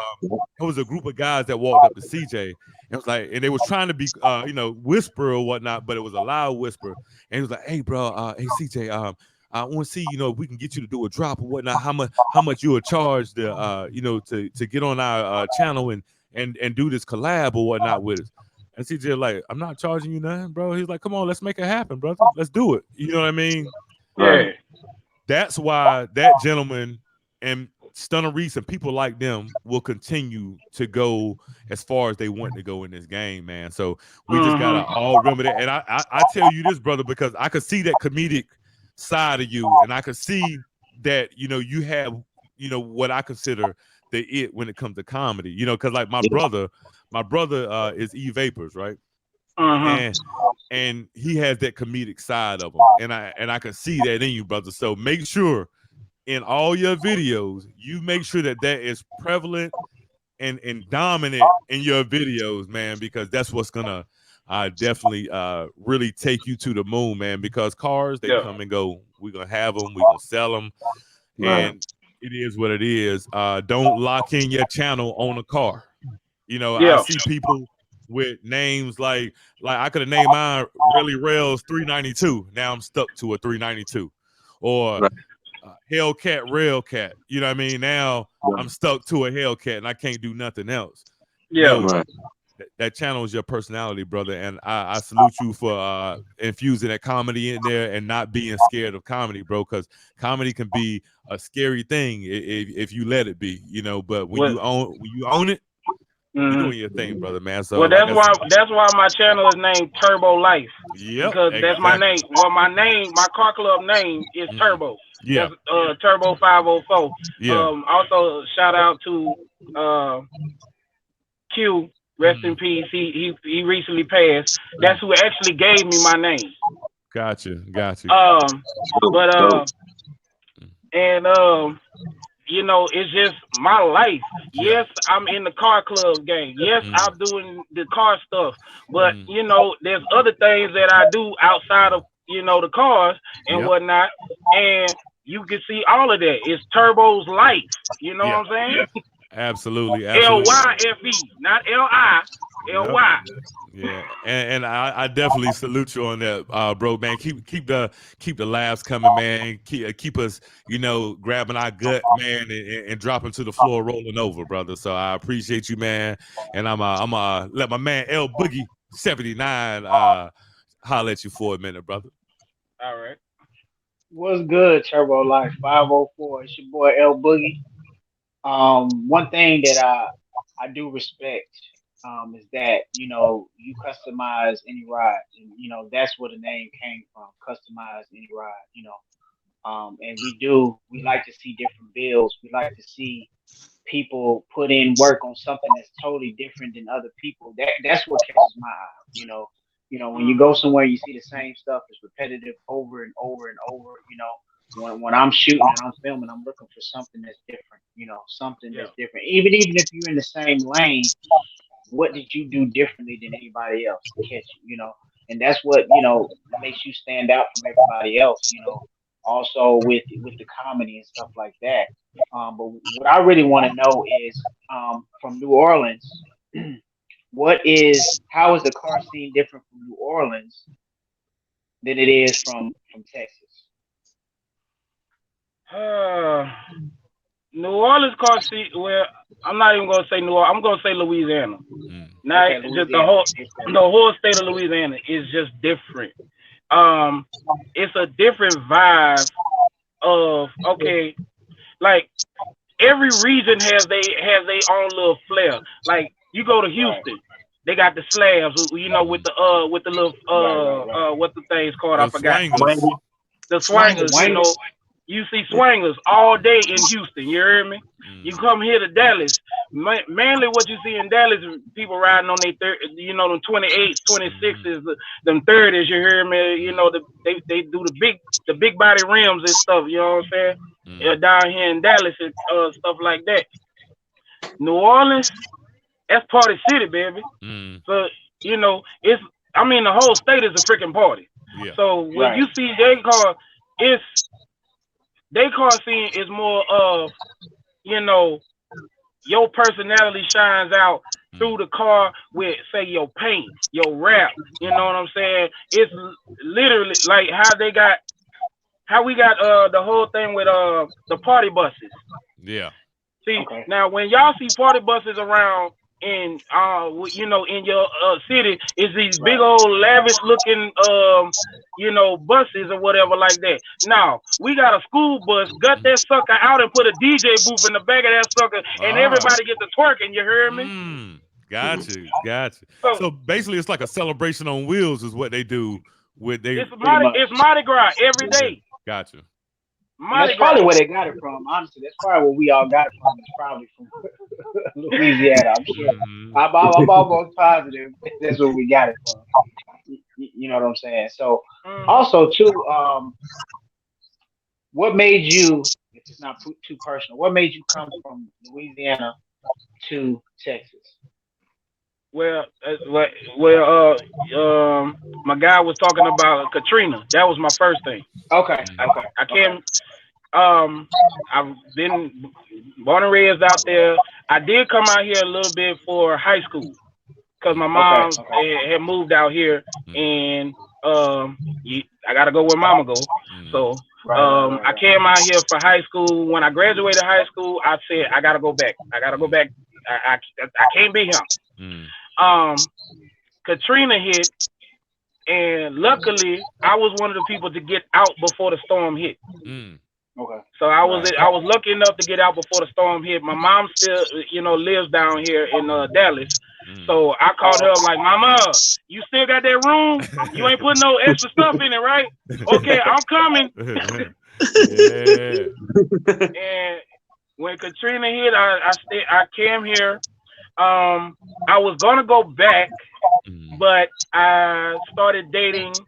was a group of guys that walked up to CJ. And was like, and they was trying to be, you know, whisper or whatnot, but it was a loud whisper. And he was like, hey, bro, hey, CJ, I want to see, you know, if we can get you to do a drop or whatnot. How much you would charge to, you know, to get on our channel and do this collab or whatnot with us. And CJ like, I'm not charging you nothing, bro. He's like, come on, let's make it happen, brother. Let's do it. You know what I mean? Yeah. That's why that gentleman and Stunner Reese and people like them will continue to go as far as they want to go in this game, man. So we just gotta all remember that. And I tell you this, brother, because I could see that comedic side of you, and I could see that, you know, you have, you know, what I consider the it when it comes to comedy, you know, because like my brother is E Vapors, right? And he has that comedic side of him, and I can see that in you, brother. So make sure in all your videos you make sure that is prevalent and dominant in your videos, man, because that's what's gonna definitely really take you to the moon, man, because cars, they come and go. We're gonna have them, we're gonna sell them, and it is what it is. Don't lock in your channel on a car. You know, I Yeah. see people with names like I could have named mine Really Rails 392. Now I'm stuck to a 392, or Right. Hellcat Railcat. You know what I mean? Now Right. I'm stuck to a Hellcat and I can't do nothing else. Yeah. No, Right. that channel is your personality, brother, and I salute you for infusing that comedy in there and not being scared of comedy, bro. Because comedy can be a scary thing if you let it be, you know. But when Well, you own it, you're mhm. doing your thing, brother, man. So Well, like I said, that's why my channel is named Turbo Life, yep, because that's my exactly. name. Well, my car club name is Mm, Turbo. yeah, That's Turbo 504. yeah. Also shout out to uh Q. Rest in Mm, peace. He recently passed. That's who actually gave me my name. gotcha. Um, Dope. but Dope. and it's just my life. Yeah. Yes, I'm in the car club game. Yes, Mm, I'm doing the car stuff. But mm, there's other things that I do outside of the cars and yep. whatnot. And you can see all of that. It's Turbo's life. You know Yeah. what I'm saying? Absolutely. Lyfe, not Li. Yep. Ly. Yeah, and I definitely salute you on that, bro, man. Keep the laughs coming, man. Keep us, grabbing our gut, man, and dropping to the floor, rolling over, brother. So I appreciate you, man. And I'm let my man L Boogie 79 holler at you for a minute, brother. All right. What's good, Turbo Life 504? It's your boy L Boogie. One thing that I do respect is that you customize any ride, and that's where the name came from. Customize any ride, and we like to see different builds. We like to see people put in work on something that's totally different than other people. That's what catches my eye. When you go Mm-hmm. somewhere, you see the same stuff. It's repetitive over and over and over. When I'm shooting and I'm filming, I'm looking for something that's different. Something Yeah. that's different. Even if you're in the same lane, what did you do differently than anybody else to catch you? And that's what makes you stand out from everybody else. Also with the comedy and stuff like that. But what I really want to know is from New Orleans, how is the car scene different from New Orleans than it is from Texas? Uh, New Orleans car seat. Well, I'm not even gonna say New Orleans. I'm gonna say Louisiana. Mm, Not Okay, just the Louisiana. whole Okay. the whole state of Louisiana is just different. Um, it's a different vibe of, okay, like every region has their own little flair. Like you go to Right. Houston, they got the slabs, with mm. the little Right. what the thing's called, I The forgot. swangers. Swaggy. The Swangers. swangers, Swangers. you see swangers all day in Houston. You hear me? You Mm, come here to Dallas, mainly what you see in Dallas is people riding on their them 28s, mm, 26s, them 30s. You hear me? mm, They do the big body rims and stuff. You know what I'm saying? mm, Down here in Dallas and stuff like that. New Orleans, that's party city, baby. mm. So it's, I mean, the whole state is a freaking party. Yeah. So when Right. you see it's they car scene is more of, you know, your personality shines out Mm, through the car with, say, your paint, your rap. You know what I'm saying? It's literally like how we got the whole thing with the party buses. yeah. See, Okay. now when y'all see party buses around in your city, is these big Right. old lavish looking buses or whatever like that. Now we got a school bus, gut that sucker out and put a DJ booth in the back of that sucker, and Ah. everybody get to twerking. You hear me? Mm. Mhm. Gotcha. So So basically, it's like a celebration on wheels, is what they do with they. it's Pretty Mardi, much. it's Mardi Gras every Yeah. day. Gotcha. And that's Mardi Gras. probably where they got it from. Honestly, that's probably where we all got it from. It's probably from Louisiana. I'm sure. Hmm. I'm almost positive that's where we got it from. You know what I'm saying? So, Hmm. also too, what made you, if it's not too personal, what made you come from Louisiana to Texas? Well, my guy was talking about Katrina. That was my first thing. Okay. Mm, I, Okay. I Okay. came. I've been born and raised out there. I did come out here a little bit for high school because my Okay, mom okay. had moved out here, Mm, and I gotta go where mama go. mm, So Right, right, right, I right. came out here for high school. When I graduated high school, I said I gotta go back. I gotta go mm, back. I can't be here. mm, Um, Katrina hit, and luckily I was one of the people to get out before the storm hit. mm, Okay. So Right. I was lucky enough to get out before the storm hit. My mom still, lives down here in Dallas. mm. So I called her Oh, up like, Mama, you still got that room? You ain't putting no extra stuff in it, right? Okay, I'm coming. Yeah. And when Katrina hit, I came here. I was gonna go back, Mm, but I started dating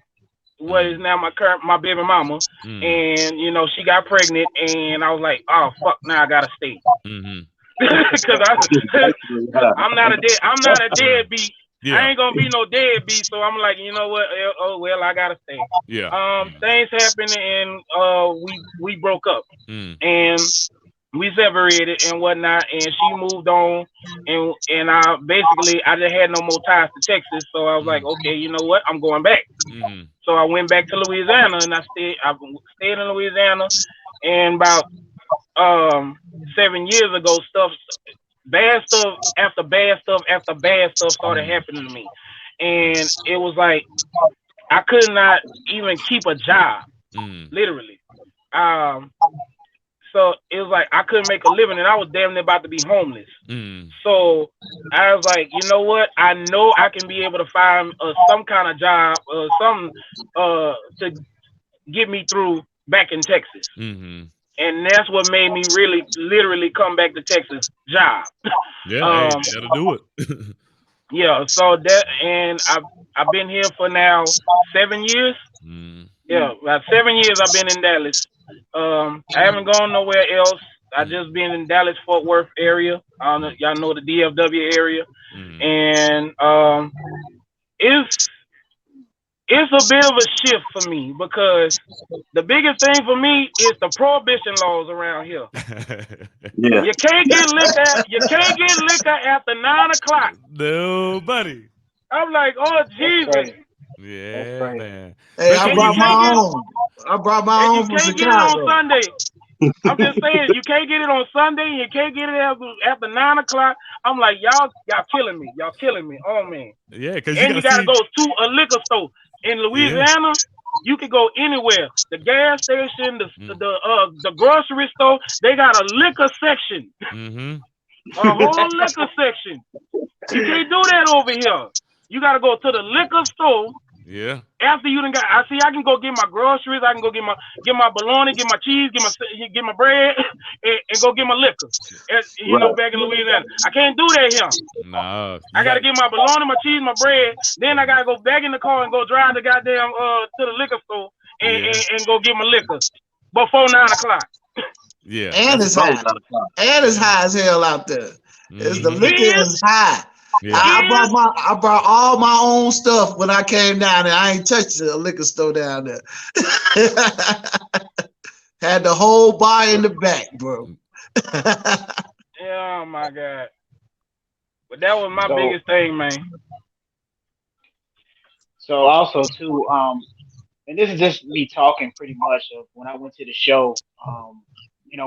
what is mm, now my baby mama, mm, and she got pregnant, and I was like, oh fuck, now I gotta stay. mhm. Because I'm not a Mm. deadbeat. I Yeah. ain't gonna be no deadbeat. So I'm like, you know what? Oh well, I gotta stay. Yeah. Mm, Things happened, and we broke up, mm, and we separated and whatnot, and she moved on, and I just had no more ties to Texas. So I was like, mm, okay, you know what? I'm going back. mhm, So I went back to Louisiana, and I stayed in Louisiana, and about um 7 years ago, bad stuff after bad stuff after bad stuff started mm, happening to me, and it was like I could not even keep a job, mm, literally. Um, so it was like I couldn't make a living, and I was damn near about to be homeless. mm, So I was like, you know what? I know I can be able to find some kind of job or something to get me through back in Texas. mhm. And that's what made me really literally come back to Texas job. Yeah, hey, um that'll do it. yeah, so that, and I've been here for now 7 years. Mm, Yeah, about 7 years I've been in Dallas. I haven't gone nowhere else. I mm, just been in Dallas Fort Worth area. I don't know, mm, y'all know the DFW area. mm. And it's it's a bit of a shift for me because the biggest thing for me is the prohibition laws around here. Yeah. You can't get liquor. You can't get liquor after 9 o'clock. Nobody. I'm like, oh that's Jesus, crazy. That's Yeah, crazy. man. Hey, I Especially and when you brought you. my can't get own. I brought my and own you from can't get it on Chicago. Sunday. I'm just saying, you can't get it on Sunday. And you can't get it after 9 o'clock. I'm like, y'all killing me. Y'all killing me. Oh man. Yeah, because you And got you to got to see. go to a liquor store in Yeah. Louisiana. You can go anywhere. The gas station, Mm, the grocery store. They got a liquor section, mm-hmm. a whole liquor section. You can't do that over here. You got to go to the liquor store Yeah. after you done got. I can go get my groceries. I can go get my bologna, get my cheese, get my bread, and go get my liquor. And, Right. back in Louisiana, I can't do that here. Nah, I you gotta got. get my bologna, my cheese, my bread. Then I gotta go back in the car and go drive the goddamn to the liquor store Yeah. and go get my liquor before 9 o'clock. Yeah. And That's. it's Both high. out of time. And it's Yeah. high as hell out there. It's the Mm-hmm. liquor Is is high. Yeah. I brought is all my own stuff when I came down there. I ain't touched the liquor store down there. Had the whole bar in the back, bro. oh my god. But that was my Mm, So biggest thing, man. so also too, and this is just me talking pretty much of when I went to the show.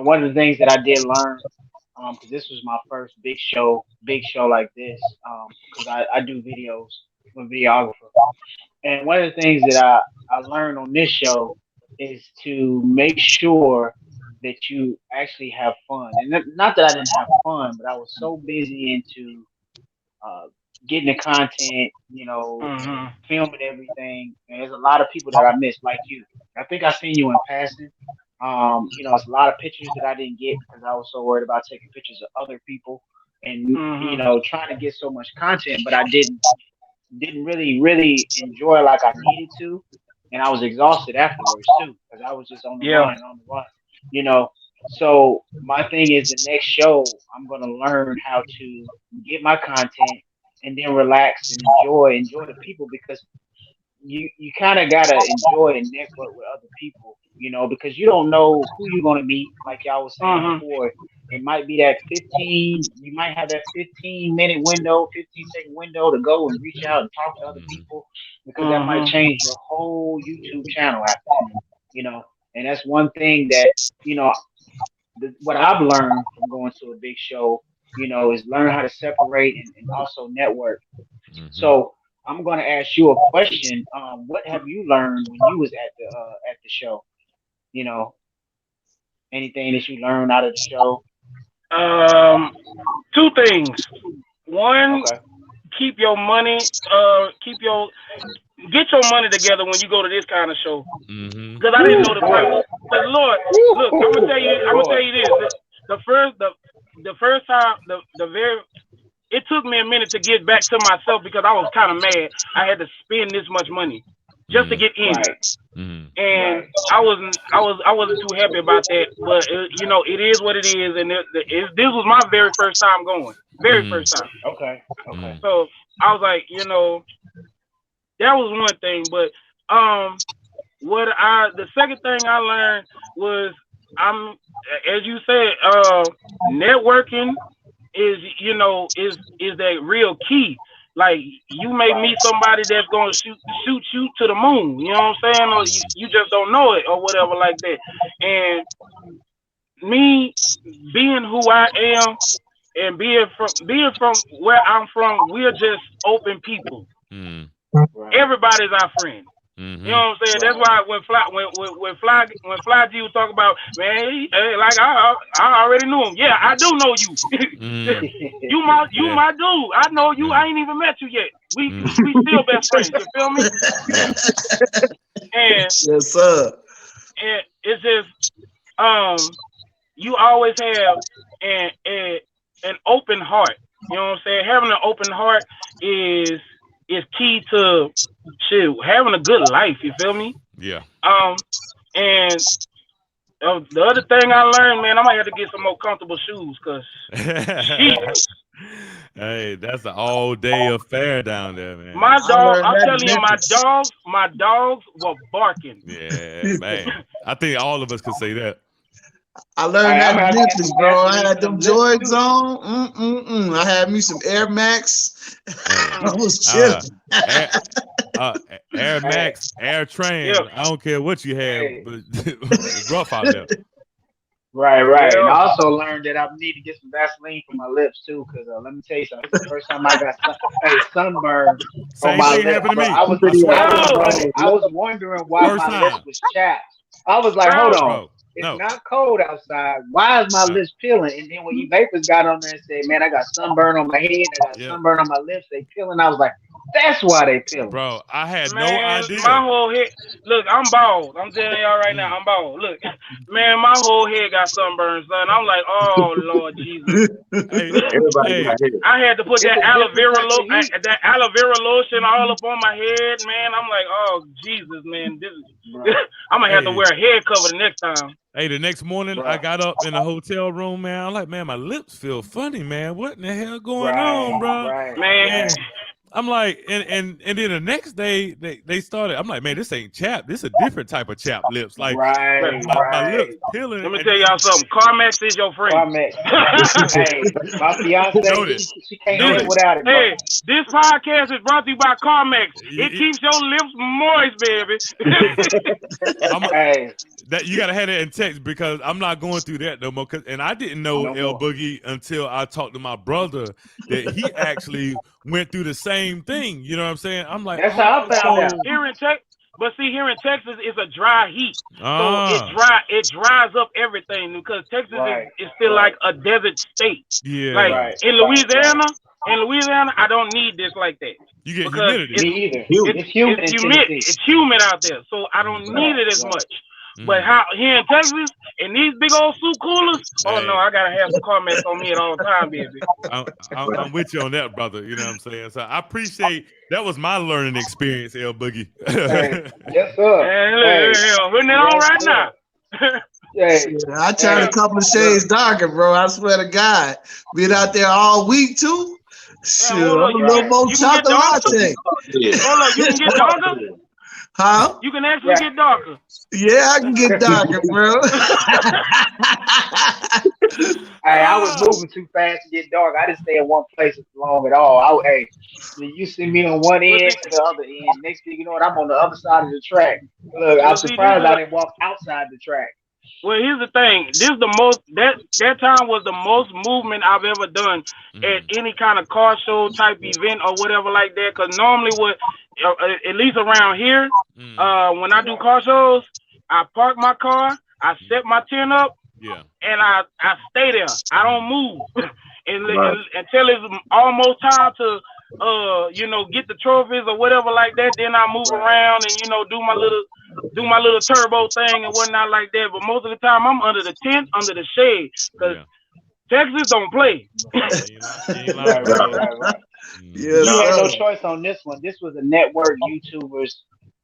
One of the things that I did learn, because this was my first big show like this, because I do videos, I'm a videographer. And one of the things that I learned on this show is to make sure that you actually have fun. And not that I didn't have fun, but I was so busy into uh, getting the content, and Mhm. filming everything. And there's a lot of people that I missed, like you. I think I seen you in passing. It's a lot of pictures that I didn't get because I was so worried about taking pictures of other people and Mhm. trying to get so much content, but I didn't really enjoy like I needed to, and I was exhausted afterwards too because I was just on the Yeah. run and on the run, you know. So my thing is the next show I'm gonna learn how to get my content and then relax and enjoy the people because you kind of gotta enjoy and network with other people because you don't know who you're going to meet. Like y'all was saying Mhm. before, it might be that 15, you might have that 15-minute window, 15-second window to go and reach out and talk to other people because that might Mhm. change your whole YouTube channel after that, you know. And that's one thing that, you know, what I've learned from going to a big show, is learn how to separate and also network. So I'm going to ask you a question. What have you learned when you was at the show? You know, anything that you learned out of the show? Um, two things. One, Okay. keep your money. Keep your get your money together when you go to this kind of show. Because I didn't Woo, know the boy. price. Because Lord, look, I'm gonna tell you. Woo, I'm gonna boy. tell you this. The first time, the very it took me a minute to get back to myself because I was kind of mad. I had to spend this much money just to get in, Right. and Right. I wasn't too happy about that. But it is what it is, and this was my very first time going, very first time. Okay. Okay. So I was like, that was one thing. But the second thing I learned was I'm as you said, networking is that real key. Like you may Right. meet somebody that's gonna shoot you to the moon. You know what I'm saying? Or you just don't know it or whatever like that. And me being who I am and being from where I'm from, we're just open people. Right. Everybody's our friend. You know what I'm saying? That's Right. why when Fly G was talking about, man, like I already knew him. Yeah, I do know you. You my dude. I know you. I ain't even met you yet. We still best friends. You feel me? And Yes, sir. it's just you always have an open heart. You know what I'm saying? Having an open heart is key to shit, having a good life. You feel me? Yeah. And the other thing I learned, man, I might have to get some more comfortable shoes, cause Jesus, Hey, that's an all day affair down there, man. my I dog, learned I'm that telling you, Memphis. my dogs were barking. Yeah, man. I think all of us could say that. I learned Hey, that I'm in gonna have to get Memphis, some bro. I Vaseline had for them them lips Jordans too. on. I had me some Air Max. Hey, I was uh, chilling. Air, Air Hey, Max, Air Yeah, Train. I don't care what you have, hey. but it's rough out there. Right, right. And yeah. I also learned that I need to get some Vaseline for my lips too, because let me tell you something. This is the first time I got sunburn on Same my thing lips, happened to bro. me. I was I Pretty swear I to was ass, God, Bro, wondering bro. I was wondering why first my lips time, was chapped. I was like, hold bro, on. bro. It's No, not cold outside. Why is my no. lips peeling? And then when you vapors got on there and said, man, I got sunburn on my head, I got Yeah, sunburn on my lips, they peeling. I was like, that's why they peeling. bro. I had no man, idea. my whole head. Look, I'm bald. I'm telling y'all right now, Mm. I'm bald. Look, man, my whole head got sunburned, son. I'm like, oh Lord Jesus. Hey, Everybody hey, got hit. I had to put It's a different type of heat, that aloe vera lotion all up on my head, man. I'm like, oh Jesus, man, this is. bro. I'm gonna have to hey, wear a head cover the next time, hey. The next morning, I Bro. got up in the hotel room, man. I'm like, man, my lips feel funny, man. What in the hell going on, Right, bro? right, man. And right, I'm like, and then the next day they started. I'm like, man, this ain't chap. This a different type of chap lips. Like right, my lips right. peeling, Let me and tell then y'all something. CarMax is your friend. Carmex. Hey, my fiance, noted, she can't this, live noted. without it, bro. hey, this podcast is brought to you by CarMax. It keeps your lips moist, baby. I'm Hey, that you gotta have that in text because I'm not going through that no more. And I didn't know no El more. Boogie until I talked to my brother that he actually went through the same thing. You know what I'm saying? I'm like, That's how oh, I found out. so here in Texas, but see, here in Texas is a dry heat, so ah, it dries up everything because Texas Right, is still like right, a desert state. Like yeah, right, in right, right. Louisiana, I don't need this like that you get because humidity. Me either. Huge. It's humid in Tennessee. it's humid out there, so I don't Mm-hmm. need Right, it as right. much. But Mm. how here in Texas and these big old soup coolers, oh no, Hey, I gotta have some CarMax on me at all time, baby. I'm with you on that, brother. You know what I'm saying? So I appreciate that was my learning experience, El Boogie. Hey, yes, sir. And Hey, look, putting it on yes, right sir. now. Hey, Yeah, I turned a hey, couple of look. shades darker, bro. I swear to God. Been out there all week too. Man, Shoot, hold I'm up, a little more you can get chocolate darker. latte. Yeah. Hold up, you can get darker. Huh? You can actually get darker. Yeah, I can get darker, bro. Hey, I was moving too fast to get dark. I didn't stay in one place long at all. Hey, you see me on one Well, end see, to the other end. Next thing you know, I'm on the other side of the track. Look, I'm well, see, this surprised is I didn't walk outside the track. well. Here's the thing. This is the most that time was the most movement I've ever done at any kind of car show type event or whatever like that. Because normally, what at least around here, when I do car shows, I park my car, I set my tent up, Yeah. and I stay there. I don't move Right. until it's almost time to get the trophies or whatever like that. Then I move Right. around and do my little turbo thing and whatnot like that. But most of the time I'm under the tent, under the shade, because Yeah. Texas don't play. You ain't lying Right, about right, that. right, right. Yes, You had sir. no choice on this one. This was a network YouTubers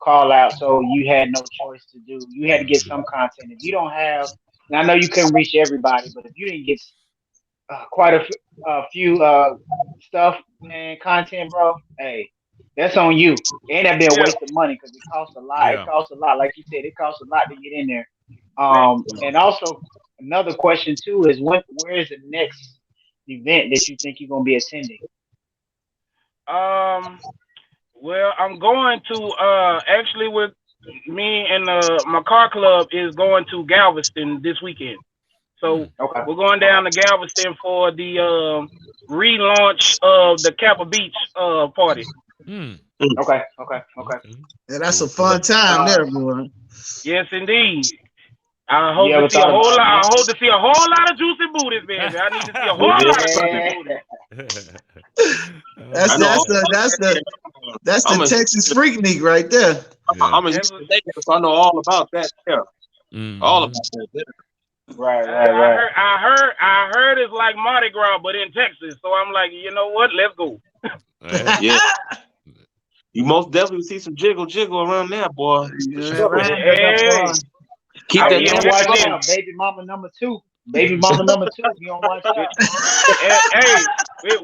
call out, so you had no choice to do. You had to get some content. If you don't have, and I know you couldn't reach everybody, but if you didn't get quite a few stuff, man, content, bro, hey, that's on you. And that be a Yeah, waste of money because it costs a lot. It Yeah. costs a lot, like you said, it costs a lot to get in there. man. And also another question too is where is the next event that you think you're gonna be attending? Well, I'm going to actually with me and my car club is going to Galveston this weekend. So Okay, we're going okay, down to Galveston for the relaunch of the Kappa Beach party. Mm. okay, okay, okay. Okay. Yeah, that's Cool. a fun Cool. time Uh, there, boy. Yes, indeed. I you hope to ever see a thought whole lot. about I moving? hope to see a whole lot of juicy booties, baby. I need to see a whole lot of juicy Yeah, booties. That's I know. that's Oh, the that's the that's the I'm a Texas Freaknik right there. yeah. I'm a That's Houston what, native, so I know all about that. Yeah, all Mm-hmm. about that. Yeah. right, right, I right. heard. I heard it's like Mardi Gras, but in Texas. So I'm like, you know what? Let's go. Hey. Yeah. You most definitely see some jiggle around there, boy. For Yeah, sure. right there, boy. Hey, Keep I'll Hey, that be you in don't thing watch flowing. out, Represent. baby mama number two. Baby mama number two. You don't watch out. Hey,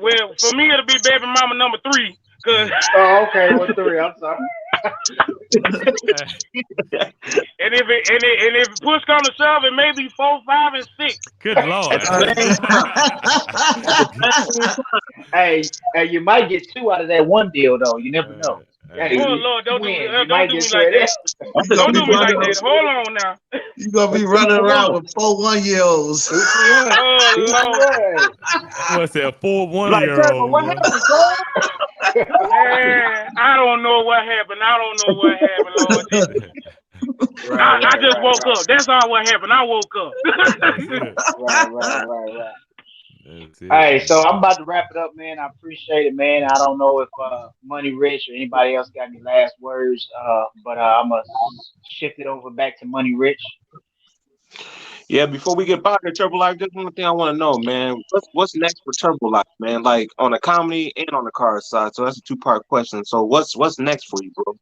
well, for me it'll be baby mama number 3, cause Oh, okay. Well, three. I'm sorry. and if push come to shove, it may be 4, 5, and 6. Good At Lord. the same time. At the same Hey, you might get two out of that one deal though. You never know. Hey, Hey. Oh Lord, twins. You don't might do get me two like of them. that. you time. gonna Don't be do me like running that. Hold on now. you gonna be That's 2 running for around 1. with 2 4 1-year-olds. 2 for 1. Oh 2 Lord, for 1. What's that? 4 1 Like, year Trevor, what old. happened, bro? man, I don't know what happened. I don't know what happened, Lord Jesus. Right, I right, just right, woke right, up. That's all what happened. I woke up. That's it. right, right, right, right. That's it, Hey, so man. I'm about to wrap it up, man. I appreciate it, man. I don't know if Money Rich or anybody else got any last words, but I'm gonna shift it over back to Money Rich. Yeah, before we get back to Turbo Life, just one thing I want to know, man. What's next for Turbo Life, man? Like on the comedy and on the car side. So that's a 2-part question. So what's next for you, bro?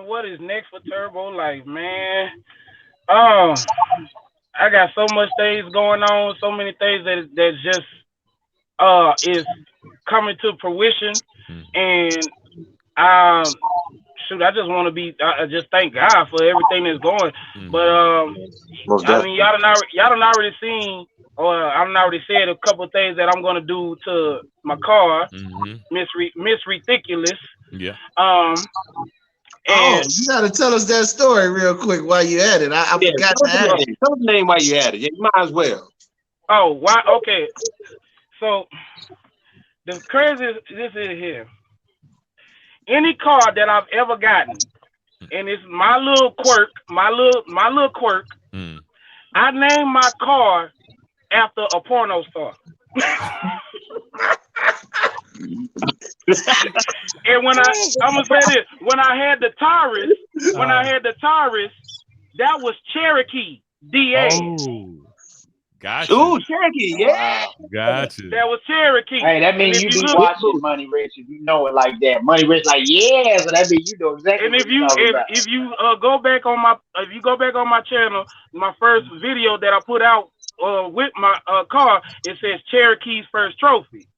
What is next for Turbo Life, man? Oh, I got so much things going on, so many things that just is coming to fruition, and um shoot, I just want to be just thank God for everything that's going. But Mm-hmm. Most I mean, definitely. y'all done already seen, or I'm already said a couple of things that I'm gonna do to my car, Mm-hmm. Miss Ridiculous. Yeah. Um, Oh, and you gotta tell us that story real quick while you at it. I Yeah, forgot tell to us the ask. name. Tell us the name while you at it. Yeah, you might as well. oh, why? Okay, so the craziest this is here. Any car that I've ever gotten, and it's my little quirk, my little quirk. Mm. I named my car after a porno star. And I'm gonna say this, when I Uh, had the Taurus, that was Cherokee Diaz. oh, gotcha. Ooh, Cherokee, yeah. Wow. Gotcha. That was Cherokee. Hey, that And means if you you be look, watching Money Rich if you know it like that. Money Rich like, yeah, so that means you know exactly and what if he's you talking about. if you go back on my channel, my first video that I put out with my car, it says Cherokee's first trophy.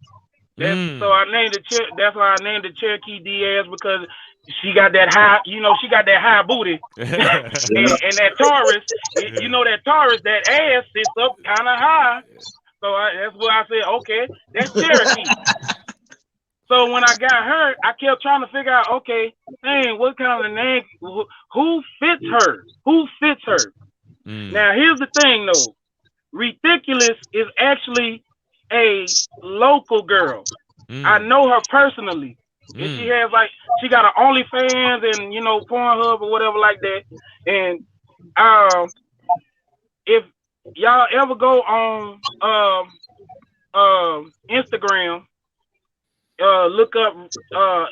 That's so Mm. I named it. That's why I named it Cherokee Diaz, because she got that high, she got that high booty, and that Taurus, that Taurus, that ass sits up kind of high. So that's what I said. Okay, that's Cherokee. So when I got her, I kept trying to figure out, okay, dang, what kind of name? Who fits her? Who fits her? Now here's the thing, though. Ridiculous is actually a local girl. I know her personally. And she has she got an OnlyFans and Pornhub or whatever like that. And if y'all ever go on Instagram, look up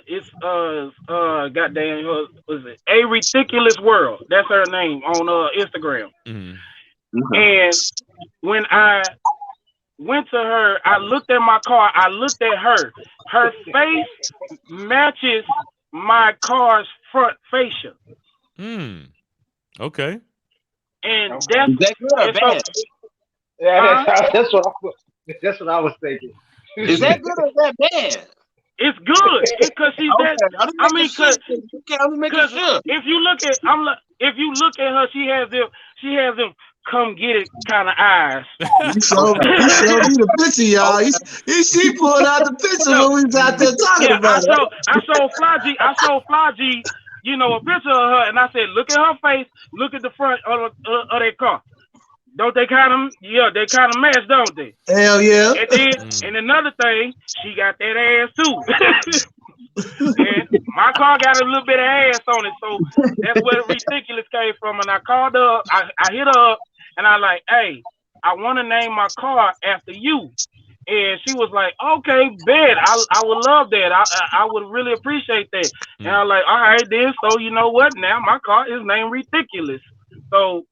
it's goddamn was it A Ridiculous World? That's her name on Instagram. And when I went to her, I looked at my car, I looked at her. Her face matches my car's front fascia. Okay. And Is that good or bad? Yeah, that's what I was thinking. Is that good or is that bad? It's good because she's Okay, that. I mean, because if you look at her, she has them come get it kind of eyes. He showed me the picture, y'all. She pulled out the picture when we was out there talking about it. I showed Fly G, a picture of her, and I said, look at her face, look at the front of that car. Don't they kind of match, don't they? Hell yeah. And then, and another thing, she got that ass too. And my car got a little bit of ass on it, so that's where the ridiculous came from. And I called her up, I hit her up, and I like, hey, I want to name my car after you. And she was like, okay, bet. I would love that. I would really appreciate that. And I was like, all right, then. So you know what? Now my car is named Ridiculous. So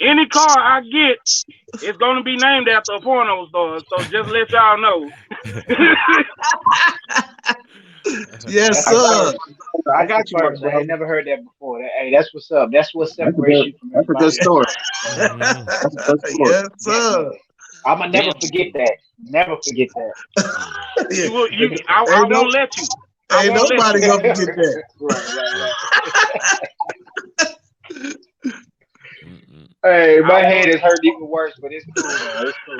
any car I get, it's going to be named after a porno star. So just let y'all know. Yes, sir. I got you. First. I ain't never heard that before. Hey, that's what's up. That's what separates you from everybody. That's a good story. Yes, sir. I'm going to never forget that. Never forget that. I won't let you. Ain't nobody going to forget that. Right. Hey, my head is hurt even worse, but it's cool, man. It's cool.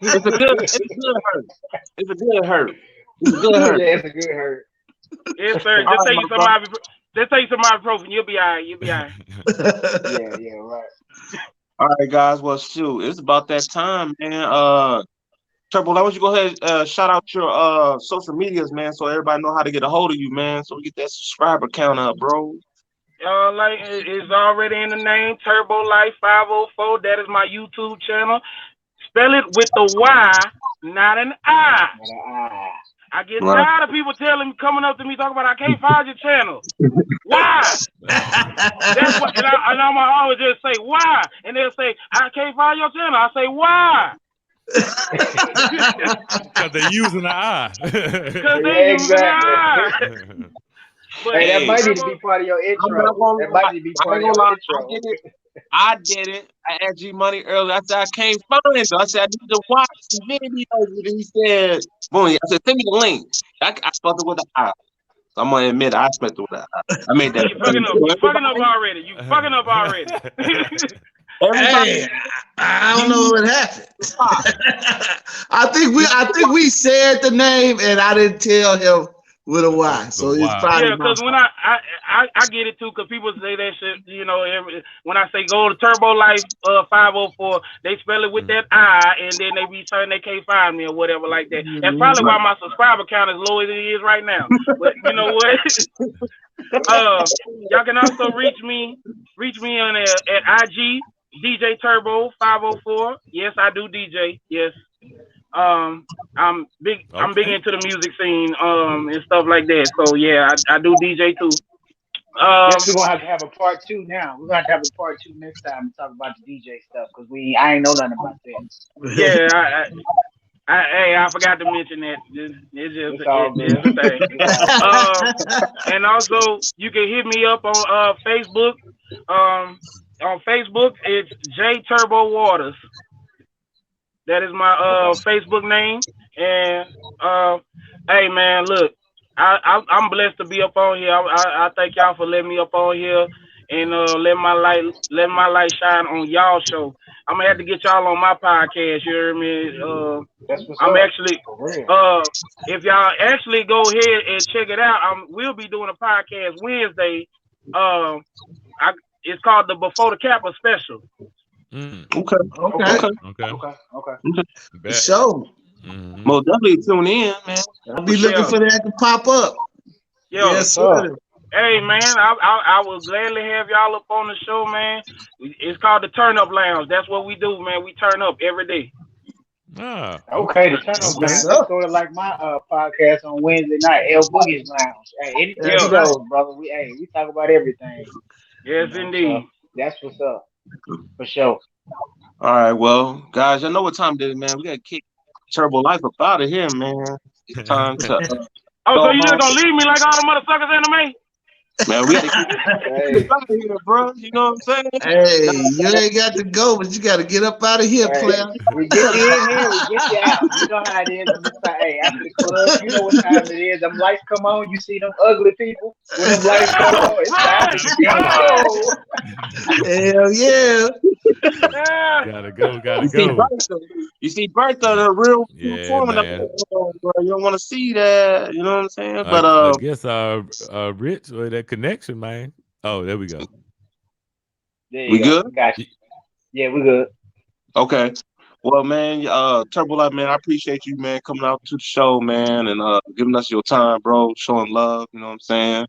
It's a good hurt. It's a good hurt. Yeah, it's a good hurt. Yes, sir. Just take some ibuprofen. You'll be all right. Yeah, right. All right, guys. Well, shoot, it's about that time, man. Turbo, why don't you go ahead shout out your social medias, man, so everybody know how to get a hold of you, man, so we get that subscriber count up, bro. Like it's already in the name, Turbo Lyfe 504. That is my YouTube channel. Spell it with the Y, not an I. I get tired of people coming up to me talking about I can't find your channel. Why? That's what, and I'm always just say why, and they'll say I can't find your channel. I say why? Because they're using the I. Because they're using the I. But hey, that might need to be part of your intro. That might need to be part of your intro. I did it. I asked G Money earlier. I said I can't find it. I said I need to watch the videos. And he said, "Boom." I said, "Send me the link." I spelled it with an I. So I'm gonna admit I spelled it with an I. I made that. You fucking up already. You fucking up already. Hey, I don't know what happened. I think we said the name and I didn't tell him with a Y. So it's probably because when I get it too, because people say that shit, when I say go to Turbo Lyfe 504, they spell it with that I, and then they be saying they can't find me or whatever like that. That's probably why my subscriber count is low as it is right now. But you know what? Y'all can also reach me on at IG DJ Turbo 504. Yes, I do DJ. Yes. I'm big into the music scene and stuff like that. So yeah, I do DJ too. Yes, we're gonna have a part 2 now. We're gonna have a part 2 next time and talk about the DJ stuff because I ain't know nothing about that. Yeah, I forgot to mention that. It's just a thing. And also you can hit me up on Facebook. On Facebook it's J Turbo Waters. That is my Facebook name. And hey man, look, I'm blessed to be up on here. I thank y'all for letting me up on here and let my light shine on y'all show. I'm gonna have to get y'all on my podcast. You hear me? That's what's I'm up. actually For real. if y'all actually go ahead and check it out, we'll be doing a podcast Wednesday. Um, I it's called the Before the Kappa Special. Mm. Okay, Okay. Okay. okay, Okay. Okay. Okay. okay. For Bet. sure. Mm-hmm. Most definitely tune in, man. I'll For be sure. looking Yeah, for that to pop up. yeah. Yes, Yes, sir. sir. Hey man, I will gladly have y'all up on the show, man. It's called the Turn Up Lounge. That's what we do, man. We turn up every day. Ah. Okay, the Okay. Turn That's Up Okay. what's Lounge. That's up. sort of like my podcast on Wednesday night, L Boogie's Lounge. Hey, anything That's Yeah, right. goes, brother. We talk about everything, yes So indeed. that's what's up for sure. All right, well, guys, I know what time it is, man. We gotta kick Turbo Life up out of here, man. It's time to Oh, so go you just home. gonna leave me like all the motherfuckers anime? Man, we gotta get Hey, out of here, bro. You know what I'm saying? Hey, you ain't got to go, but you got to get up out of here, hey, player. we get you in here, we get you out. You know how it is in this time. Hey, after the club, you know what time it is. Them lights come on, you see them ugly people. When them lights come Yeah, on, it's time right. to begin the Oh, show. Hell yeah. yeah. Gotta go. Gotta You see go. Bertha, the real true Yeah, form of the man. bro. You don't want to see that. You know what I'm saying? But I guess Rich with that connection, man. Oh, there we go. There you we go. good? We got you. Yeah, we good. Okay. Well, man, Turbo Life, man, I appreciate you, man, coming out to the show, man, and giving us your time, bro, showing love. You know what I'm saying?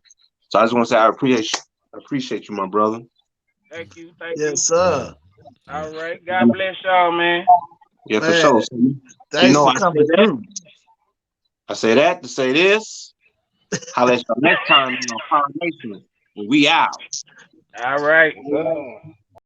So I just want to say I appreciate you. I appreciate you, my brother. Thank you, thank Yes, you. sir. Mm. All Mm. right. God bless y'all, man. Yeah, for Man, sure. So, you thanks know, for I say coming that. through. I say that to say this. Holla at y'all next time on Power Nation. We out. All right. Yes, sir.